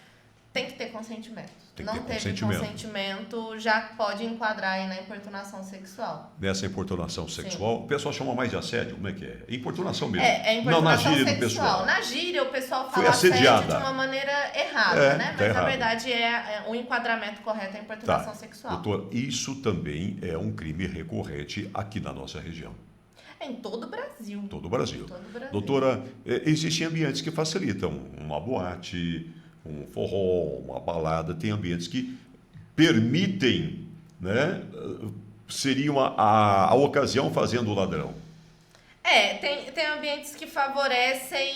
Tem que ter consentimento. Não teve consentimento, já pode enquadrar aí na importunação sexual. Nessa importunação sexual, Sim. O pessoal chama mais de assédio, como é que é? Importunação mesmo. Importunação não, na gíria sexual. do pessoal. Na gíria o pessoal Foi fala assediada. assédio de uma maneira errada, né? Mas errado. na verdade o enquadramento correto é a importunação sexual. Doutor, isso também é um crime recorrente aqui na nossa região. Em todo o Brasil. Todo o Brasil. Doutora, existem ambientes que facilitam, uma boate, um forró, uma balada, tem ambientes que permitem, né, seriam a ocasião fazendo o ladrão. Tem ambientes que favorecem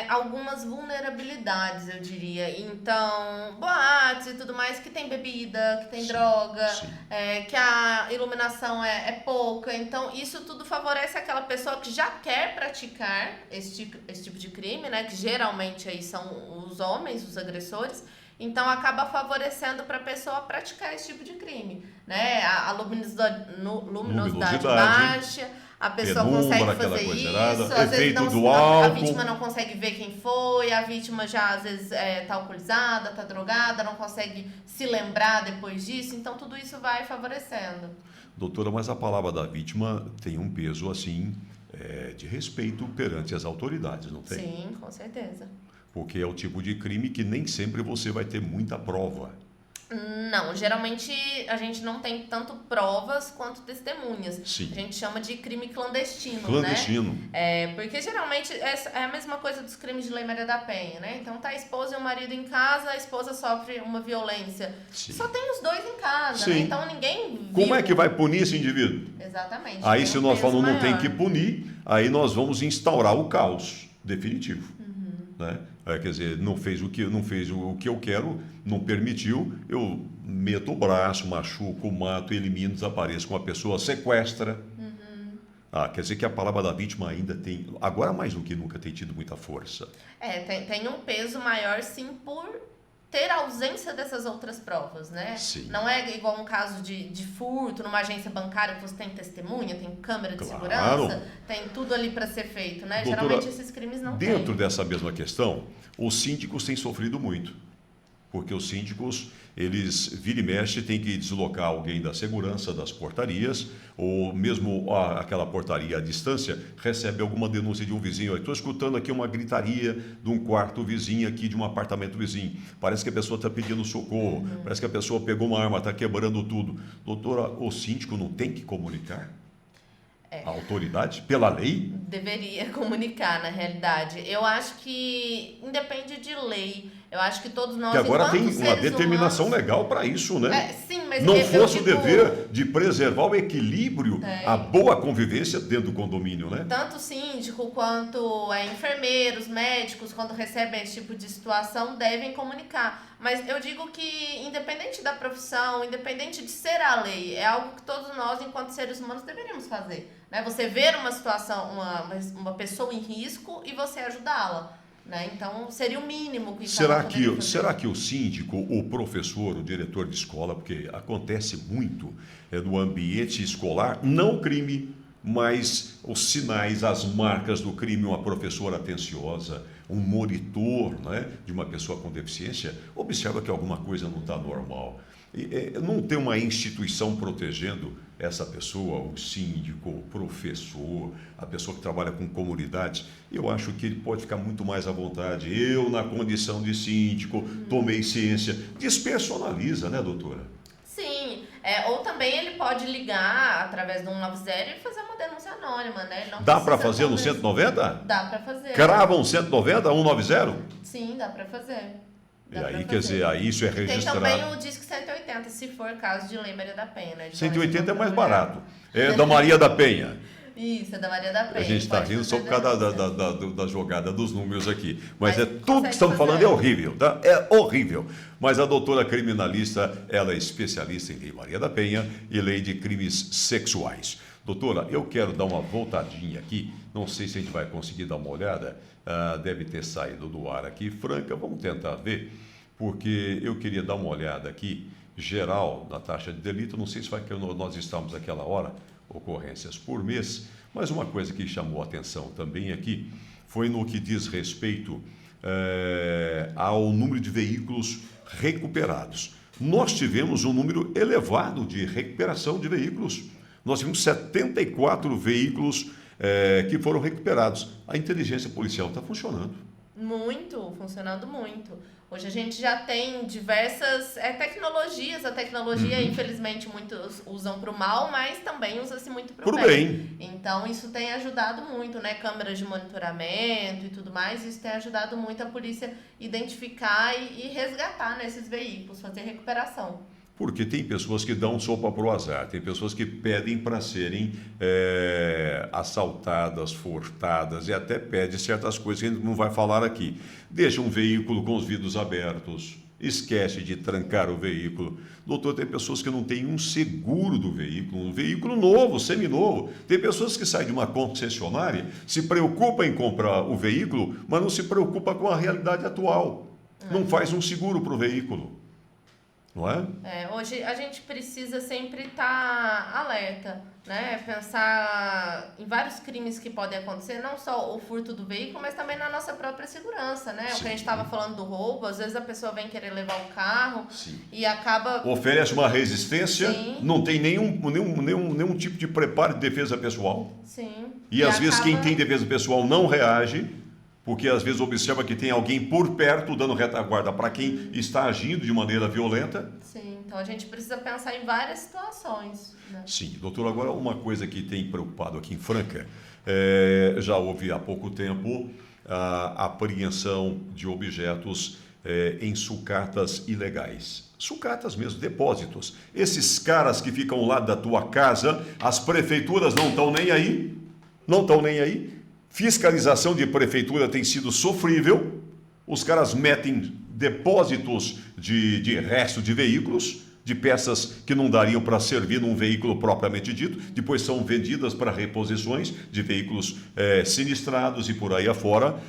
algumas vulnerabilidades, eu diria. Então, boates e tudo mais, que tem bebida, que tem droga, que a iluminação é pouca. Então, isso tudo favorece aquela pessoa que já quer praticar esse tipo de crime, né? Que geralmente aí são os homens, os agressores. Então, acaba favorecendo para a pessoa praticar esse tipo de crime, né? A luminosidade baixa, a pessoa consegue fazer isso, às vezes a vítima não consegue ver quem foi, a vítima já às vezes tá alcoolizada, tá drogada, não consegue se lembrar depois disso, então tudo isso vai favorecendo. Doutora, mas a palavra da vítima tem um peso assim de respeito perante as autoridades, não tem? Sim, com certeza. Porque é o tipo de crime que nem sempre você vai ter muita prova. Não, geralmente a gente não tem tanto provas quanto testemunhas. Sim. A gente chama de crime clandestino, Clandestino. né? Porque geralmente é a mesma coisa dos crimes de Lei Maria da Penha, né? Então tá a esposa e o marido em casa, a esposa sofre uma violência. Sim. Só tem os dois em casa, Sim. né? Então ninguém viu. Como é que vai punir esse indivíduo? Exatamente. Aí se nós falamos não tem maior. que punir, aí nós vamos instaurar o caos definitivo. Né? Quer dizer, não fez o que eu quero, não permitiu, eu meto o braço, machuco, mato, elimino, desapareço com a pessoa, sequestra. Quer dizer que a palavra da vítima ainda tem, agora mais do que nunca, tem tido muita força. Tem um peso maior, sim, por ter a ausência dessas outras provas, né? Sim. Não é igual um caso de furto numa agência bancária que você tem testemunha, tem câmera de segurança, tem tudo ali para ser feito, né? Doutora, geralmente esses crimes não têm. Dentro dessa mesma questão, os síndicos têm sofrido muito, porque os síndicos, eles vira e mexe, têm que deslocar alguém da segurança das portarias, ou mesmo aquela portaria à distância, recebe alguma denúncia de um vizinho. Estou escutando aqui uma gritaria de um quarto vizinho aqui, de um apartamento vizinho. Parece que a pessoa está pedindo socorro, parece que a pessoa pegou uma arma, está quebrando tudo. Doutora, o síndico não tem que comunicar? A autoridade, pela lei? Deveria comunicar, na realidade. Eu acho que independe de lei. Eu acho que todos nós, que agora tem uma seres determinação humanos, legal para isso, né? Sim, mas não fosse o dever de preservar o equilíbrio, a boa convivência dentro do condomínio, né? Tanto síndico quanto enfermeiros, médicos, quando recebem esse tipo de situação, devem comunicar. Mas eu digo que, independente da profissão, independente de ser a lei, é algo que todos nós, enquanto seres humanos, deveríamos fazer. Né? Você ver uma situação, uma pessoa em risco e você ajudá-la. Né? Então, seria o mínimo que será que o síndico, o professor, o diretor de escola, porque acontece muito no ambiente escolar, não o crime, mas os sinais, as marcas do crime, uma professora atenciosa, um monitor, né, de uma pessoa com deficiência, observa que alguma coisa não está normal. Não tem uma instituição protegendo essa pessoa, o síndico, o professor, a pessoa que trabalha com comunidades. Eu acho que ele pode ficar muito mais à vontade. Eu, na condição de síndico, tomei ciência. Despersonaliza, né, doutora? Sim. Ou também ele pode ligar através do 190 e fazer uma denúncia anônima, né? Dá para fazer no 190? Dá para fazer. Crava um 190, 190? Sim, dá para fazer. E aí, quer dizer, aí isso é registrado. Tem também o Disque 180, se for caso de Lei Maria da Penha. Né? 180 é mais barato. É da Maria da Penha. Isso, é da Maria da Penha. A gente está rindo só por causa da jogada dos números aqui. Mas tudo que estamos falando é horrível, tá? É horrível. Mas a doutora criminalista, ela é especialista em Lei Maria da Penha e lei de crimes sexuais. Doutora, eu quero dar uma voltadinha aqui. Não sei se a gente vai conseguir dar uma olhada. Deve ter saído do ar aqui. Franca, vamos tentar ver. Porque eu queria dar uma olhada aqui, geral, na taxa de delito. Não sei se vai que nós estamos naquela hora, ocorrências por mês. Mas uma coisa que chamou a atenção também aqui foi no que diz respeito ao número de veículos recuperados. Nós tivemos um número elevado de recuperação de veículos. Nós tivemos 74 veículos que foram recuperados. A inteligência policial está funcionando. Funcionando muito. Hoje a gente já tem diversas tecnologias. A tecnologia, infelizmente, muitos usam para o mal, mas também usa-se muito para o bem. Então, isso tem ajudado muito, né? Câmeras de monitoramento e tudo mais. Isso tem ajudado muito a polícia identificar e resgatar, né, esses veículos, fazer recuperação. Porque tem pessoas que dão sopa para o azar, tem pessoas que pedem para serem assaltadas, furtadas e até pedem certas coisas que a gente não vai falar aqui. Deixa um veículo com os vidros abertos, esquece de trancar o veículo. Doutor, tem pessoas que não têm um seguro do veículo, um veículo novo, seminovo. Tem pessoas que saem de uma concessionária, se preocupam em comprar o veículo, mas não se preocupa com a realidade atual. Não faz um seguro para o veículo. Não é? Hoje a gente precisa sempre estar alerta, né? Pensar em vários crimes que podem acontecer, não só o furto do veículo, mas também na nossa própria segurança, né? Sim. O que a gente estava falando do roubo, às vezes a pessoa vem querer levar o carro. Sim. E acaba... Oferece uma resistência, sim. Não tem nenhum tipo de preparo de defesa pessoal. Sim. E às vezes quem tem defesa pessoal não reage, porque às vezes observa que tem alguém por perto dando retaguarda para quem está agindo de maneira violenta. Sim, então a gente precisa pensar em várias situações. Né? Sim, doutor, agora uma coisa que tem preocupado aqui em Franca, já houve há pouco tempo a apreensão de objetos em sucatas ilegais. Sucatas mesmo, depósitos. Esses caras que ficam lá da tua casa, as prefeituras não estão nem aí, não estão nem aí. Fiscalização de prefeitura tem sido sofrível, os caras metem depósitos de resto de veículos, de peças que não dariam para servir num veículo propriamente dito, depois são vendidas para reposições de veículos sinistrados e por aí afora.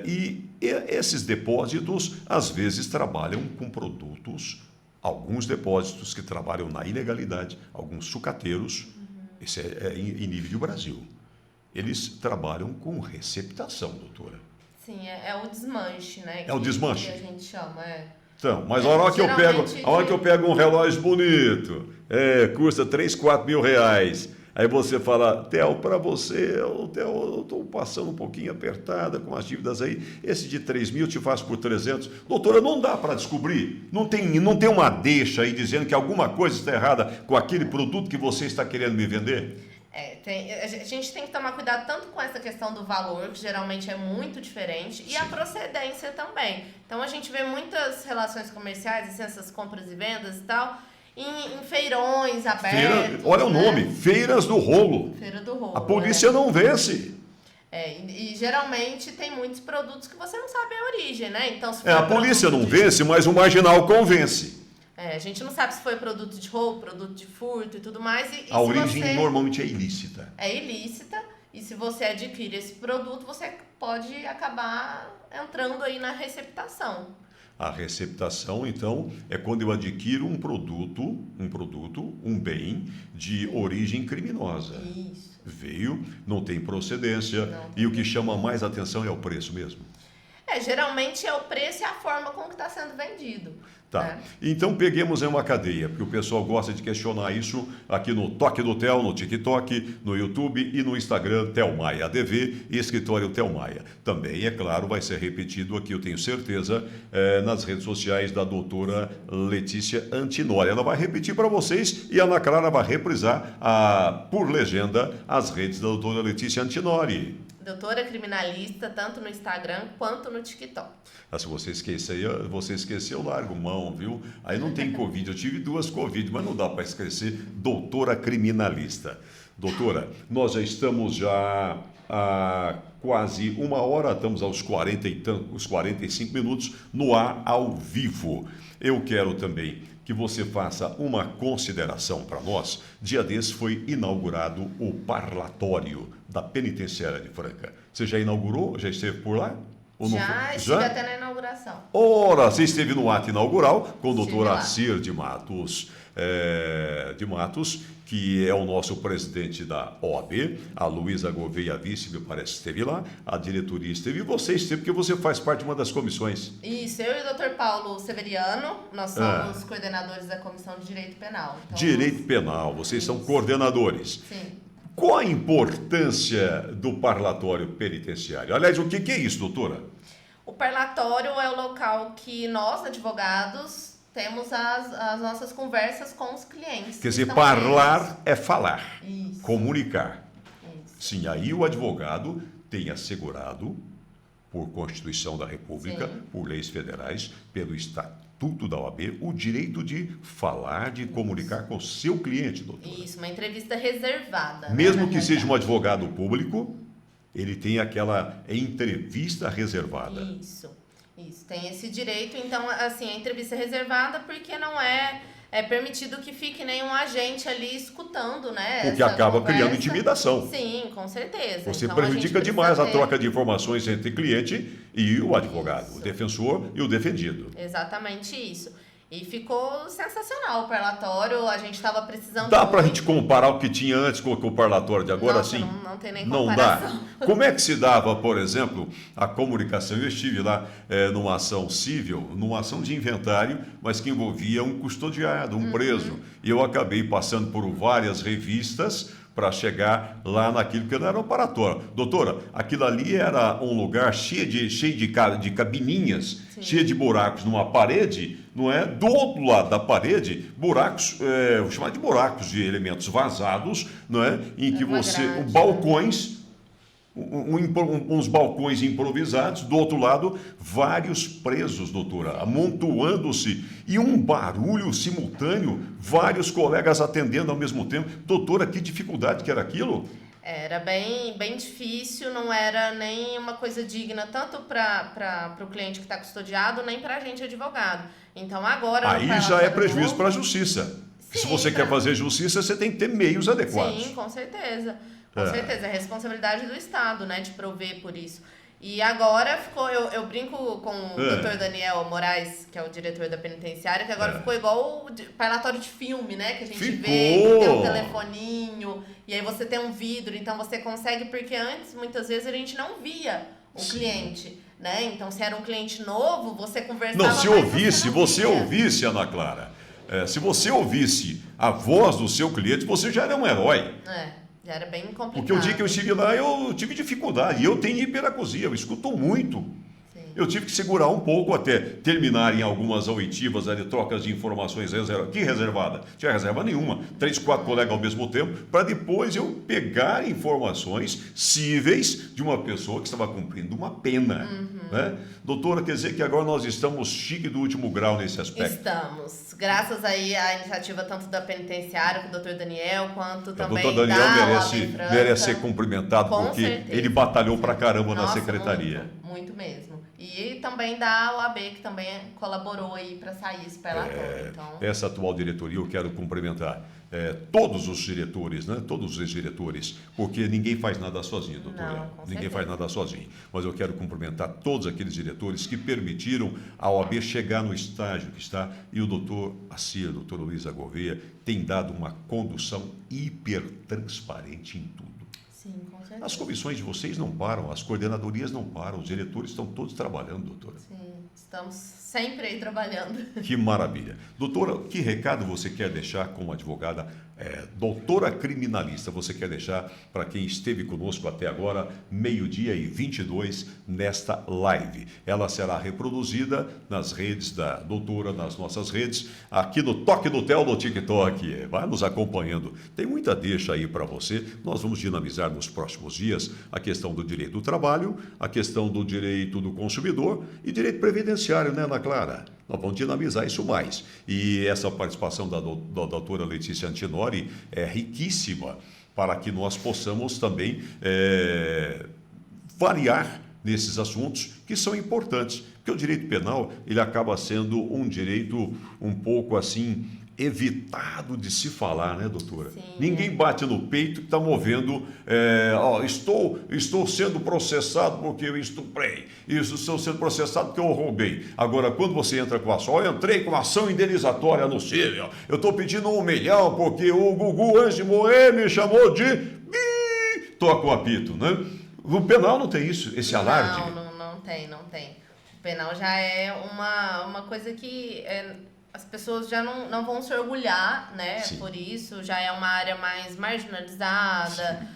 E esses depósitos, às vezes, trabalham com produtos, alguns depósitos que trabalham na ilegalidade, alguns sucateiros, isso é em nível de Brasil. Eles trabalham com receptação, doutora. Sim, é o desmanche, né? É o desmanche. Que a gente chama, Então, mas a hora que eu pego um relógio bonito, custa 3, 4 mil reais. Aí você fala, Theo, para você, eu estou passando um pouquinho apertada com as dívidas aí. Esse de 3 mil te faço por 300. Doutora, não dá para descobrir? Não tem uma deixa aí dizendo que alguma coisa está errada com aquele produto que você está querendo me vender? A gente tem que tomar cuidado tanto com essa questão do valor, que geralmente é muito diferente, e a procedência também. Então, a gente vê muitas relações comerciais, assim, essas compras e vendas e tal, em feirões abertos. Olha o nome, Feiras do Rolo. Feira do Rolo. A polícia não vence. E geralmente tem muitos produtos que você não sabe a origem, né? Então, se for a polícia não vence, mas o marginal convence. A gente não sabe se foi produto de roubo, produto de furto e tudo mais. A origem normalmente é ilícita. É ilícita. E se você adquire esse produto, você pode acabar entrando aí na receptação. A receptação, então, é quando eu adquiro um bem de origem criminosa. Isso. Veio, não tem procedência, e o que chama mais atenção é o preço mesmo. Geralmente é o preço e a forma como está sendo vendido. Tá. Né? Então peguemos em uma cadeia, porque o pessoal gosta de questionar isso aqui no Toque do Theo, no TikTok, no YouTube e no Instagram, Theo Maia ADV e Escritório Theo Maia. Também, é claro, vai ser repetido aqui, eu tenho certeza, nas redes sociais da doutora Letícia Antinori. Ela vai repetir para vocês e a Ana Clara vai reprisar, por legenda, as redes da doutora Letícia Antinori. Doutora criminalista, tanto no Instagram quanto no TikTok. Se você esqueceu, eu largo mão, viu? Aí não tem Covid. Eu tive 2 Covid, mas não dá para esquecer. Doutora criminalista. Doutora, nós já estamos há quase 1 hora, estamos aos 45 minutos no ar ao vivo. Eu quero também que você faça uma consideração para nós. Dia desse foi inaugurado o parlatório da Penitenciária de Franca. Você já inaugurou? Já esteve por lá? Estive até na inauguração. Ora, você esteve no ato inaugural com o doutor Acir de Matos, que é o nosso presidente da OAB, a Luísa Gouveia Vice, me parece que esteve lá, a diretoria esteve, e você esteve, porque você faz parte de uma das comissões. Isso, eu e o doutor Paulo Severiano, nós somos coordenadores da Comissão de Direito Penal. Então, Direito Penal, vocês são coordenadores. Sim. Qual a importância do parlatório penitenciário? Aliás, o que é isso, doutora? O parlatório é o local que nós, advogados, temos as nossas conversas com os clientes. Quer dizer, parlar é falar, isso. Comunicar. Isso. Sim, aí o advogado tem assegurado, por Constituição da República, por leis federais, pelo estatuto da OAB o direito de falar, de comunicar com o seu cliente, doutora. Isso, uma entrevista reservada. Mesmo né, que seja um advogado público, ele tem aquela entrevista reservada. Isso, tem esse direito. Então, assim, a entrevista é reservada porque não é permitido que fique nenhum agente ali escutando, né? Porque acaba criando intimidação. Sim, com certeza. Você então, prejudica demais a troca de informações entre cliente e o advogado, o defensor e o defendido. Exatamente isso. E ficou sensacional o parlatório, a gente estava precisando. Dá para a gente comparar o que tinha antes com o parlatório de agora? Nossa, sim? Não tem nem Não comparação. dá. Como é que se dava, por exemplo, a comunicação? Eu estive lá numa ação civil, numa ação de inventário, mas que envolvia um custodiado, um preso. E eu acabei passando por várias revistas para chegar lá naquilo que não era um parlatório. Doutora, aquilo ali era um lugar cheio de cabininhas, cheio de buracos numa parede, não é? Do outro lado da parede, buracos, vou chamar de buracos de elementos vazados, não é? Em que balcões, uns balcões improvisados, do outro lado, vários presos, doutora, amontoando-se, e um barulho simultâneo, vários colegas atendendo ao mesmo tempo. Doutora, que dificuldade que era aquilo? Era bem difícil, não era nem uma coisa digna, tanto para o cliente que está custodiado, nem para a gente advogado. Então, agora... Aí já é prejuízo para a justiça. Sim, se você quer fazer justiça, você tem que ter meios adequados. Sim, com certeza. Com certeza, é responsabilidade do Estado, né, de prover por isso. E agora ficou, eu brinco com o Dr. Daniel Moraes, que é o diretor da penitenciária, que agora ficou igual o parlatório de filme, né, que a gente vê, que tem um telefoninho, e aí você tem um vidro, então você consegue, porque antes, muitas vezes, a gente não via o cliente, né, então se era um cliente novo, você conversava... Não, se ouvisse, Ana Clara, se você ouvisse a voz do seu cliente, você já era um herói. Já era bem complicado. Porque o dia que eu estive lá, eu tive dificuldade. E eu tenho hiperacusia, eu escuto muito. Sim. Eu tive que segurar um pouco até terminarem algumas oitivas ali, trocas de informações reservadas. Que reservada? Não tinha reserva nenhuma. 3, 4 colegas ao mesmo tempo, para depois eu pegar informações cíveis de uma pessoa que estava cumprindo uma pena. Né? Doutora, quer dizer que agora nós estamos chique do último grau nesse aspecto? Estamos. Graças aí à iniciativa tanto da penitenciária, com o Dr. Daniel, quanto também o Dr. Daniel merece ser cumprimentado, com porque certeza. Ele batalhou pra caramba na secretaria. Muito mesmo. E também da OAB, que também colaborou aí para sair esse relatório. Então... Essa atual diretoria eu quero cumprimentar. Todos os diretores, né? Todos os ex-diretores, porque ninguém faz nada sozinho, doutora. Ninguém faz nada sozinho. Mas eu quero cumprimentar todos aqueles diretores que permitiram a OAB chegar no estágio que está, e o doutor Assir, doutor Luiza Gouveia, tem dado uma condução hipertransparente em tudo. Sim, com certeza. As comissões de vocês não param, as coordenadorias não param, os diretores estão todos trabalhando, doutora. Sim, estamos sempre aí trabalhando. Que maravilha. Doutora, que recado você quer deixar como advogada, doutora criminalista, você quer deixar para quem esteve conosco até agora, 12:22, nesta live? Ela será reproduzida nas redes da doutora, nas nossas redes, aqui no Toque do Tel, no TikTok. Vai nos acompanhando. Tem muita deixa aí para você. Nós vamos dinamizar nos próximos dias a questão do direito do trabalho, a questão do direito do consumidor e direito previdenciário, né, Ana Clara? Nós vamos dinamizar isso mais. E essa participação da doutora Letícia Antinori é riquíssima para que nós possamos também variar nesses assuntos que são importantes. Porque o direito penal, ele acaba sendo um direito um pouco assim evitado de se falar, né, doutora? Sim, Ninguém bate no peito que está movendo, estou sendo processado porque eu estuprei, estou sendo processado porque eu roubei. Agora, quando você entra com a ação, eu entrei com ação indenizatória no cível, eu estou pedindo 1 milhão porque o Gugu, antes de morrer, me chamou de... Toca o apito, né? No penal não tem isso, esse alarde? Não tem. O penal já é uma coisa que... as pessoas já não vão se orgulhar, né? Sim. Por isso, já é uma área mais marginalizada.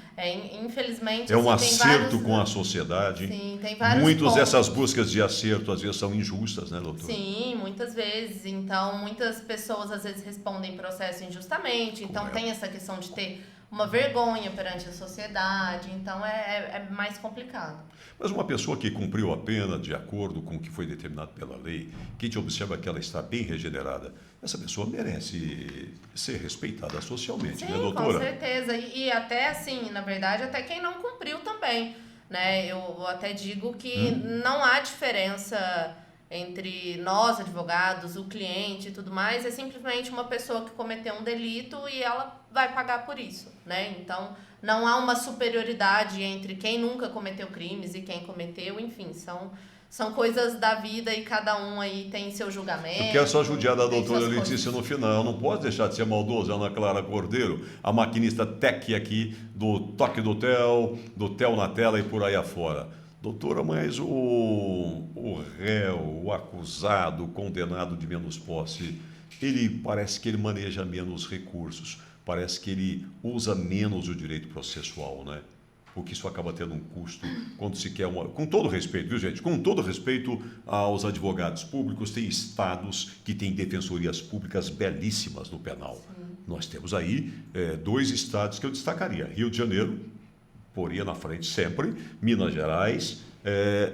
Infelizmente... É um acerto com a sociedade. Sim, tem vários Muitas pontos. dessas buscas de acerto, às vezes, são injustas, né, doutora? Sim, muitas vezes. Então, muitas pessoas, às vezes, respondem processo injustamente. Então, tem essa questão de ter uma vergonha perante a sociedade, então é mais complicado. Mas uma pessoa que cumpriu a pena de acordo com o que foi determinado pela lei, que te observa que ela está bem regenerada, essa pessoa merece ser respeitada socialmente, Sim, né, doutora? com certeza. E até assim, na verdade, até quem não cumpriu também, né? Eu até digo que não há diferença entre nós, advogados, o cliente e tudo mais, é simplesmente uma pessoa que cometeu um delito e ela vai pagar por isso, né? Então, não há uma superioridade entre quem nunca cometeu crimes e quem cometeu, enfim, são coisas da vida e cada um aí tem seu julgamento. Eu quero só judiar da doutora suas Letícia coisas. no final. Não pode deixar de ser maldoso, Ana Clara Cordeiro, a maquinista tech aqui do Toque do Tel na tela e por aí afora. Doutora, mas o réu, o acusado, o condenado de menos posse, ele parece que ele maneja menos recursos, parece que ele usa menos o direito processual, né? Porque isso acaba tendo um custo quando se quer uma... Com todo respeito, viu, gente? Com todo respeito aos advogados públicos, tem estados que têm defensorias públicas belíssimas no penal. Sim. Nós temos aí 2 estados que eu destacaria. Rio de Janeiro, poria na frente sempre, Minas Gerais.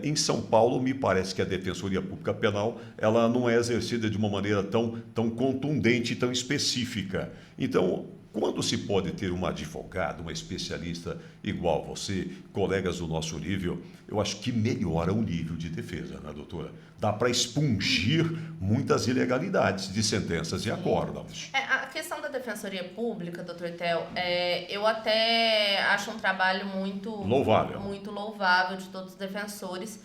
Em São Paulo, me parece que a Defensoria Pública Penal ela não é exercida de uma maneira tão contundente e tão específica. Então, quando se pode ter um advogado, uma especialista igual você, colegas do nosso nível, eu acho que melhora o nível de defesa, né, doutora? Dá para expungir muitas ilegalidades de sentenças e acórdãos. A questão da Defensoria Pública, doutor Tel, eu até acho um trabalho muito louvável de todos os defensores,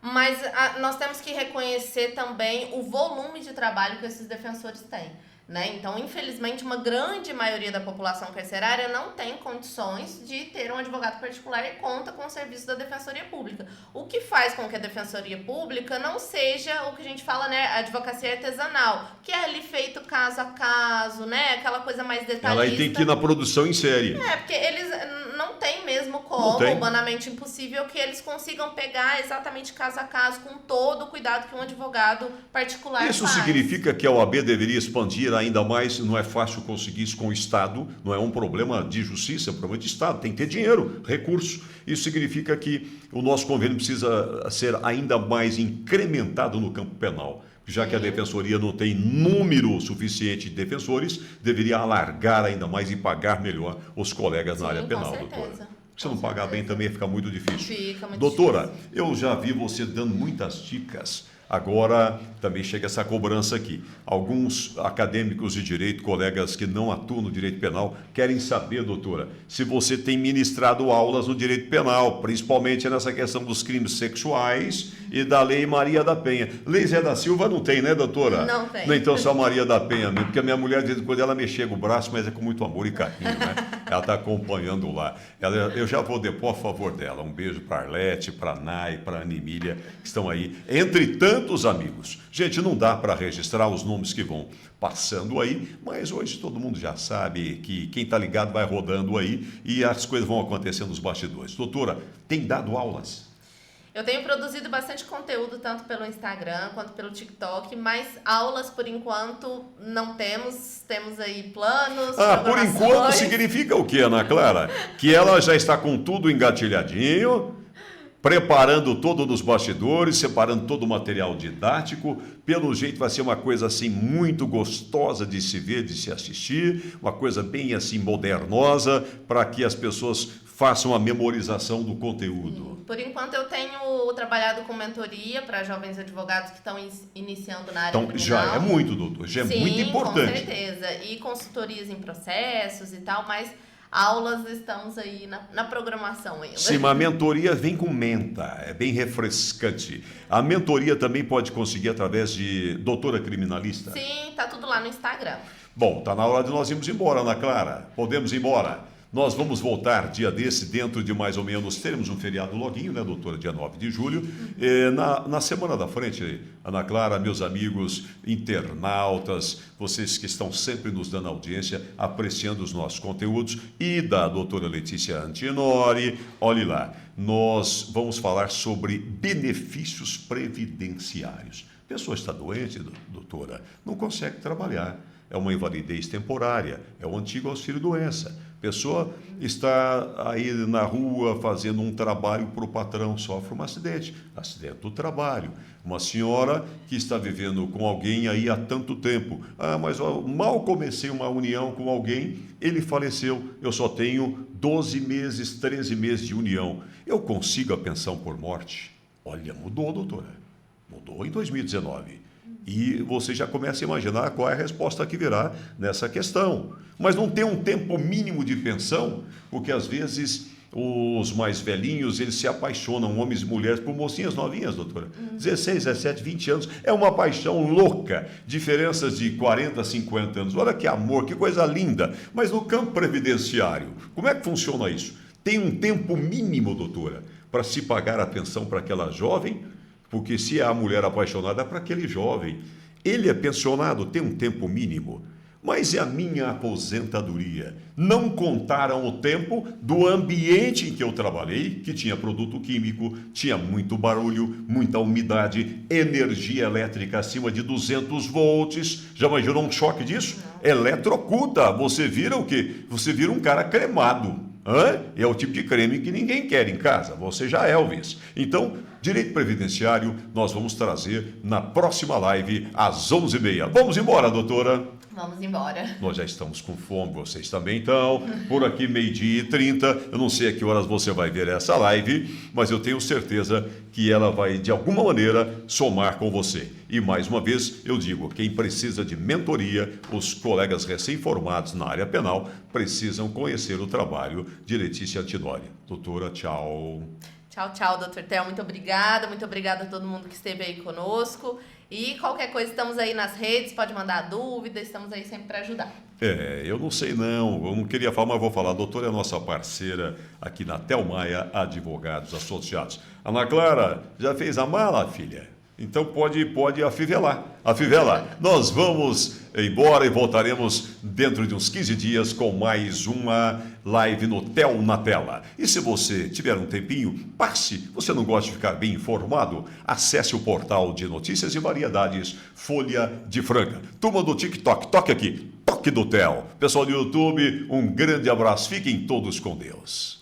mas nós temos que reconhecer também o volume de trabalho que esses defensores têm. Né? Então, infelizmente, uma grande maioria da população carcerária não tem condições de ter um advogado particular e conta com o serviço da Defensoria Pública. O que faz com que a Defensoria Pública não seja o que a gente fala, né, a advocacia artesanal, que é ali feito caso a caso, né, aquela coisa mais detalhista. Ela aí tem que ir na produção em série. Porque eles não tem mesmo como, humanamente impossível, que eles consigam pegar exatamente caso a caso, com todo o cuidado que um advogado particular faz. Isso significa que a OAB deveria expandir ainda mais, não é fácil conseguir isso com o Estado, não é um problema de justiça, é um problema de Estado, tem que ter dinheiro, recurso. Isso significa que o nosso convênio precisa ser ainda mais incrementado no campo penal. Já que a Defensoria não tem número suficiente de defensores, deveria alargar ainda mais e pagar melhor os colegas na área penal, doutora. Se não pagar bem também fica muito difícil. Fica muito doutora, difícil. Eu já vi você dando muitas dicas. Agora também chega essa cobrança aqui. Alguns acadêmicos de direito, colegas que não atuam no direito penal, querem saber, doutora, se você tem ministrado aulas no direito penal, principalmente nessa questão dos crimes sexuais e da Lei Maria da Penha. Lei Zé da Silva não tem, né, doutora? Não tem. Então só Maria da Penha mesmo, porque a minha mulher, de vez em quando, ela me chega o braço, mas é com muito amor e carinho, né? Ela está acompanhando lá. Eu já vou depor a favor dela. Um beijo para a Arlete, para a Nai, para a Anemília, que estão aí, entre tantos amigos. Gente, não dá para registrar os nomes que vão passando aí, mas hoje todo mundo já sabe que quem está ligado vai rodando aí e as coisas vão acontecendo nos bastidores. Doutora, tem dado aulas? Eu tenho produzido bastante conteúdo, tanto pelo Instagram quanto pelo TikTok, mas aulas, por enquanto, não temos. Temos aí planos, por enquanto significa o quê, Ana Clara? Que ela já está com tudo engatilhadinho, preparando todo nos bastidores, separando todo o material didático. Pelo jeito vai ser uma coisa assim muito gostosa de se ver, de se assistir, uma coisa bem assim modernosa, para que as pessoas façam a memorização do conteúdo. Por enquanto eu tenho trabalhado com mentoria para jovens advogados que estão iniciando na área criminal. Então já é muito, doutor, já é muito importante. Com certeza, e consultorias em processos e tal, mas aulas estamos aí na programação ainda. Sim, mas a mentoria vem com menta, é bem refrescante. A mentoria também pode conseguir através de doutora criminalista? Sim, tá tudo lá no Instagram. Bom, tá na hora de nós irmos embora, Ana Clara. Podemos ir embora. Nós vamos voltar dia desse, dentro de mais ou menos, teremos um feriado loguinho, né, doutora, dia 9 de julho. Na semana da frente, Ana Clara, meus amigos internautas, vocês que estão sempre nos dando audiência, apreciando os nossos conteúdos, e da doutora Letícia Antinori, olhe lá, nós vamos falar sobre benefícios previdenciários. A pessoa está doente, doutora, não consegue trabalhar. É uma invalidez temporária, é o antigo auxílio-doença. A pessoa está aí na rua fazendo um trabalho para o patrão, sofre um acidente do trabalho. Uma senhora que está vivendo com alguém aí há tanto tempo. Ah, mas eu mal comecei uma união com alguém, ele faleceu. Eu só tenho 12 meses, 13 meses de união. Eu consigo a pensão por morte? Olha, mudou, doutora. Mudou em 2019. E você já começa a imaginar qual é a resposta que virá nessa questão. Mas não tem um tempo mínimo de pensão, porque às vezes os mais velhinhos, eles se apaixonam, homens e mulheres, por mocinhas novinhas, doutora. 16, 17, 20 anos. É uma paixão louca. Diferenças de 40, 50 anos. Olha que amor, que coisa linda. Mas no campo previdenciário, como é que funciona isso? Tem um tempo mínimo, doutora, para se pagar a pensão para aquela jovem? Porque se é a mulher apaixonada, é para aquele jovem. Ele é pensionado, tem um tempo mínimo. Mas e a minha aposentadoria? Não contaram o tempo do ambiente em que eu trabalhei, que tinha produto químico, tinha muito barulho, muita umidade, energia elétrica acima de 200 volts. Já imaginou um choque disso? Eletrocuta. Você vira o quê? Você vira um cara cremado. É o tipo de creme que ninguém quer em casa. Você já é, Elvis. Então, direito previdenciário, nós vamos trazer na próxima live às 11h30. Vamos embora, doutora? Vamos embora. Nós já estamos com fome, vocês também estão. Por aqui, 12h30. Eu não sei a que horas você vai ver essa live, mas eu tenho certeza que ela vai, de alguma maneira, somar com você. E, mais uma vez, eu digo, quem precisa de mentoria, os colegas recém-formados na área penal, precisam conhecer o trabalho de Letícia Antidori. Doutora, tchau. Tchau, tchau, doutor Theo. Muito obrigada a todo mundo que esteve aí conosco. E qualquer coisa, estamos aí nas redes, pode mandar dúvida, estamos aí sempre para ajudar. Eu não sei não, eu não queria falar, mas vou falar. A doutora é a nossa parceira aqui na Telmaia Advogados Associados. Ana Clara, já fez a mala, filha? Então pode afivelar. Nós vamos embora e voltaremos dentro de uns 15 dias com mais uma live no Tel na Tela. E se você tiver um tempinho, passe. Você não gosta de ficar bem informado? Acesse o portal de notícias e variedades Folha de Franca. Turma do TikTok, toque aqui, toque do Tel. Pessoal do YouTube, um grande abraço. Fiquem todos com Deus.